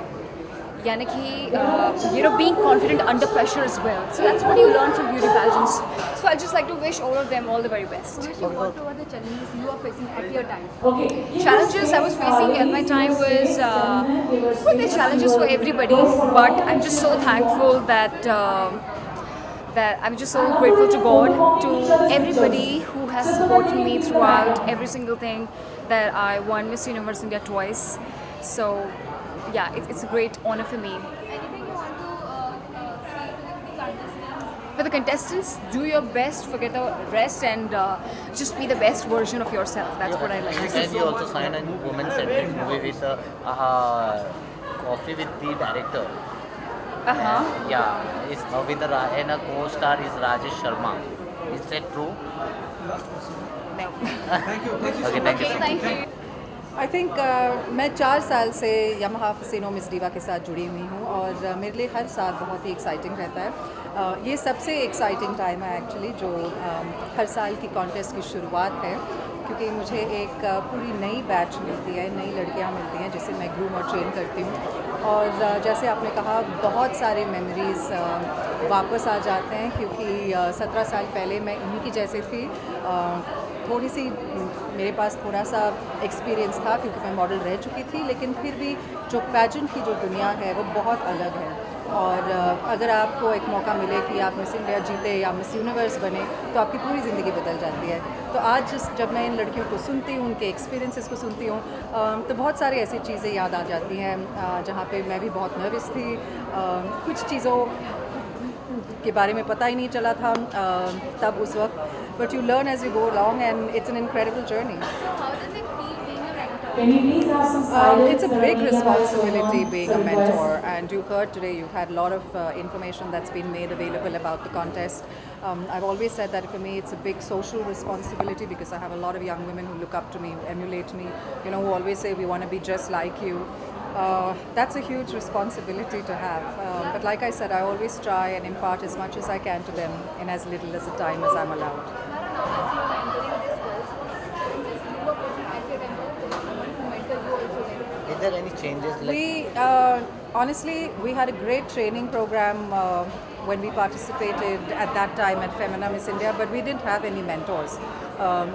यानी कि you know, being confident under pressure as well. So that's what you learn from beauty pageants. So I just like to wish all of them all the very best. What were the challenges you were facing at your time? Challenges I was facing at my time was, well, there are challenges for everybody, but I'm just so thankful that I'm just so grateful to God, to everybody who has supported me throughout every single thing, that I won Miss Universe India twice. So yeah, it's a great honor for me. Anything you want to say to the contestants? For the contestants, do your best, forget the rest, and just be the best version of yourself. That's what I like. And you also signed a woman-centric movie with Coffee with the director. Yeah, it's with the and a co-star is Rajesh Sharma. Is that true? No. Thank you. Okay, thank you. Thank you. I think मैं 4 साल से Yamaha Fascino Miss Diva के साथ जुड़ी हुई हूँ और मेरे लिए हर साल बहुत ही एक्साइटिंग रहता है. ये सबसे एक्साइटिंग टाइम है एक्चुअली जो हर साल की कॉन्टेस्ट की शुरुआत है, क्योंकि मुझे एक पूरी नई बैच मिलती है, नई लड़कियाँ मिलती हैं जिसे मैं ग्रूम और ट्रेन करती हूँ. और जैसे आपने कहा, बहुत सारे मेमोरीज़ वापस आ जाते हैं, क्योंकि 17 साल पहले मैं इन्हीं की जैसे थी. थोड़ी सी मेरे पास थोड़ा सा एक्सपीरियंस था क्योंकि मैं मॉडल रह चुकी थी, लेकिन फिर भी जो पैजेंट की जो दुनिया है वो बहुत अलग है. और अगर आपको एक मौका मिले कि आप मिस इंडिया जीते या मिस यूनिवर्स बने, तो आपकी पूरी ज़िंदगी बदल जाती है. तो आज जब मैं इन लड़कियों को सुनती हूँ, उनके एक्सपीरियंसेस को सुनती हूँ, तो बहुत सारी ऐसी चीज़ें याद आ जाती हैं जहाँ पे मैं भी बहुत नर्वस थी. कुछ चीज़ों के बारे में पता ही नहीं चला था तब उस वक्त. But you learn as you go along, and it's an incredible journey. How does it feel being a mentor? Can you please have some silence? It's a big responsibility being a mentor, and you heard today, you've had a lot of information that's been made available about the contest. I've always said that for me it's a big social responsibility because I have a lot of young women who look up to me, who emulate me, you know, who always say we want to be just like you. That's a huge responsibility to have. But like I said, I always try and impart as much as I can to them in as little as the time as I'm allowed. Is there any changes? We honestly, we had a great training program when we participated at that time at Femina Miss India, but we didn't have any mentors.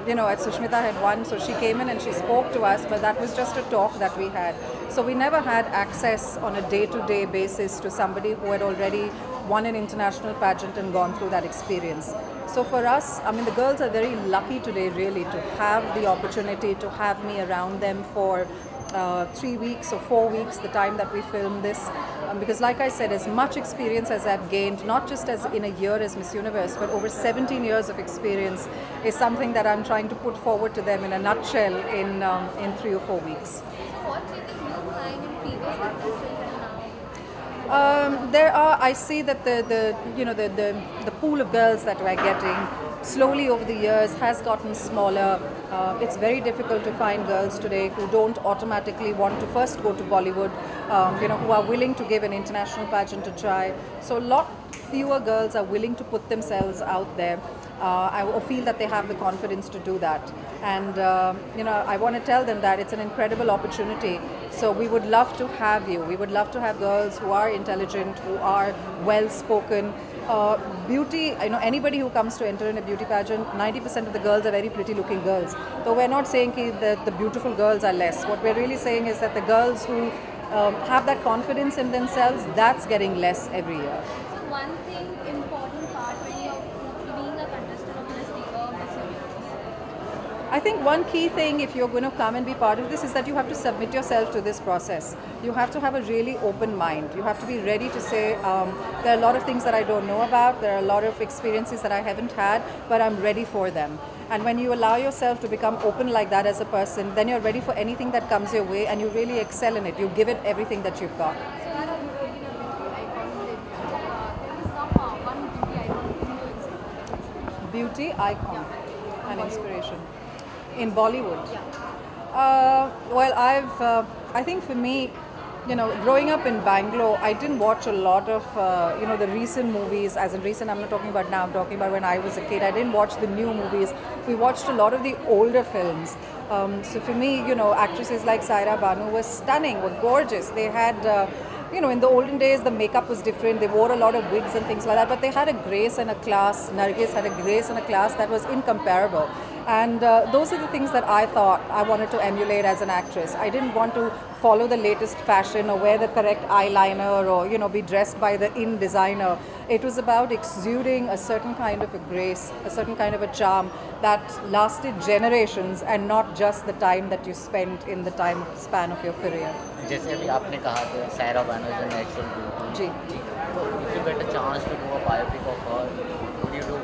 You know, Sushmita had won, so she came in and she spoke to us, but that was just a talk that we had. So we never had access on a day-to-day basis to somebody who had already won an international pageant and gone through that experience. So for us, I mean, the girls are very lucky today really to have the opportunity to have me around them for 3 weeks or 4 weeks, the time that we filmed this. because like I said, as much experience as I've gained, not just as in a year as Miss Universe, but over 17 years of experience is something that I'm trying to put forward to them in a nutshell in 3 or 4 weeks. So what changes you find in previous contestants and now? There are, I see that the pool of girls that we're getting slowly over the years has gotten smaller. It's very difficult to find girls today who don't automatically want to first go to Bollywood, who are willing to give an international pageant a try. So a lot fewer girls are willing to put themselves out there. I feel that they have the confidence to do that. And, I want to tell them that it's an incredible opportunity. So we would love to have you. We would love to have girls who are intelligent, who are well-spoken. Beauty, anybody who comes to enter in a beauty pageant, 90% of the girls are very pretty looking girls. So we're not saying that the beautiful girls are less. What we're really saying is that the girls who have that confidence in themselves, that's getting less every year. So one thing, important part when you're being a contestant of Miss Diva or Miss Universe? I think one key thing, if you're going to come and be part of this, is that you have to submit yourself to this process. You have to have a really open mind. You have to be ready to say, there are a lot of things that I don't know about, there are a lot of experiences that I haven't had, but I'm ready for them. And when you allow yourself to become open like that as a person, then you're ready for anything that comes your way and you really excel in it. You give it everything that you've got. So Lara, you have been a beauty icon. There is some one beauty icon. Beauty icon and inspiration. In Bollywood? Yeah. Well, I think for me, growing up in Bangalore, I didn't watch a lot of, the recent movies. As in recent, I'm not talking about now, I'm talking about when I was a kid. I didn't watch the new movies. We watched a lot of the older films. So for me, actresses like Saira Banu were stunning, were gorgeous. They had, in the olden days, the makeup was different. They wore a lot of wigs and things like that, but they had a grace and a class. Nargis had a grace and a class that was incomparable. And those are the things that I thought I wanted to emulate as an actress. I didn't want to follow the latest fashion or wear the correct eyeliner or, be dressed by the in designer. It was about exuding a certain kind of a grace, a certain kind of a charm that lasted generations and not just the time that you spent in the time span of your career. जैसे अभी आपने कहा कि Saira Bano is a natural beauty. जी. So if you get a chance to do a biopic of her, would you do?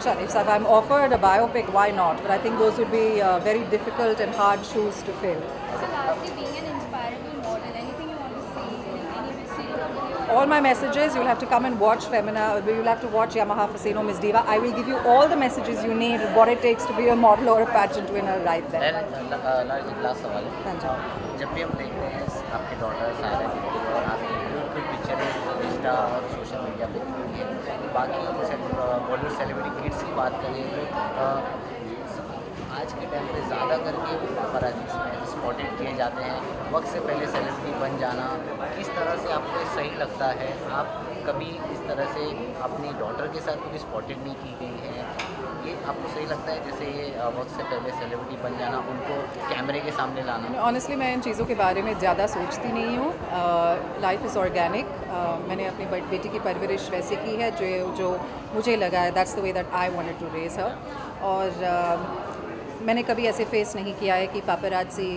If I'm offered a biopic, why not? But I think those would be very difficult and hard shoes to fill. So lastly, being an inspirable model, anything you want to say in any Miss Universe? All my messages, you'll have to come and watch Femina, you'll have to watch Yamaha Fascino, Miss Diva. I will give you all the messages you need, what it takes to be a model or a pageant winner right there. Last सवाल है, जब भी हम देखते हैं आपकी daughter Saira की और आपकी बिल्कुल पिक्चर इंस्टा और सोशल मीडिया पे दिखती है, बाकी बॉलीवुड सेलिब्रिटी किड्स की बात करें तो आज के टाइम पे ज़्यादा करके पापराज़ी स्पॉटेड किए जाते हैं, वक्त से पहले सेलिब्रिटी बन जाना किस तरह से आपको सही लगता है? आप कभी इस तरह से अपनी डॉटर के साथ कभी स्पॉटेड नहीं की गई है, ये आपको सही लगता है जैसे ये वक्त से पहले सेलिब्रिटी बन जाना, उनको कैमरे के सामने लाना? ऑनेस्टली मैं इन चीज़ों के बारे में ज़्यादा सोचती नहीं हूँ. Life is organic. मैंने अपनी बेटी की परवरिश वैसे की है जो मुझे लगा है, that's the way that I wanted to raise her. और मैंने कभी ऐसे फेस नहीं किया है कि पापराज़ी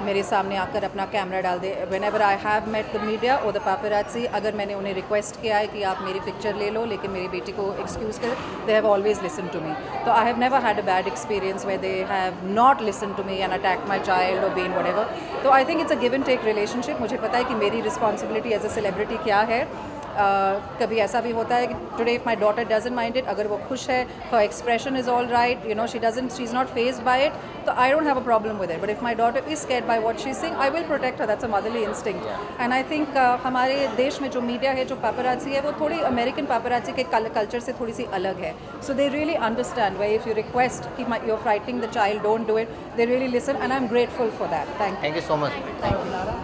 मेरे सामने आकर अपना कैमरा डाल दे. Whenever I have met the media और द पापराज़ी, अगर मैंने उन्हें रिक्वेस्ट किया है कि आप मेरी पिक्चर ले लो लेकिन मेरी बेटी को एक्सक्यूज़ करें, they have always listen to me. तो I have never had a bad experience where they have not listen to me and attack my child और बीन व्हाटएवर. तो I think it's a give and take relationship. मुझे पता है कि मेरी responsibility as a celebrity क्या है. कभी ऐसा भी होता है कि today if my daughter doesn't mind it, अगर वो खुश है, हर expression is all right, she is not fazed by it, तो I don't have a problem with it. But if my daughter is scared by what she is saying, I will protect her. That's a motherly instinct. And I think हमारे देश में जो media है, जो पापराज़ी है, वो थोड़ी अमेरिकन पापराज़ी के कल्चर से थोड़ी सी अलग है. So they really understand way if you request कि you are frightening the child, don't do it, they really listen and I am grateful for that. Thank you so much. Thank you.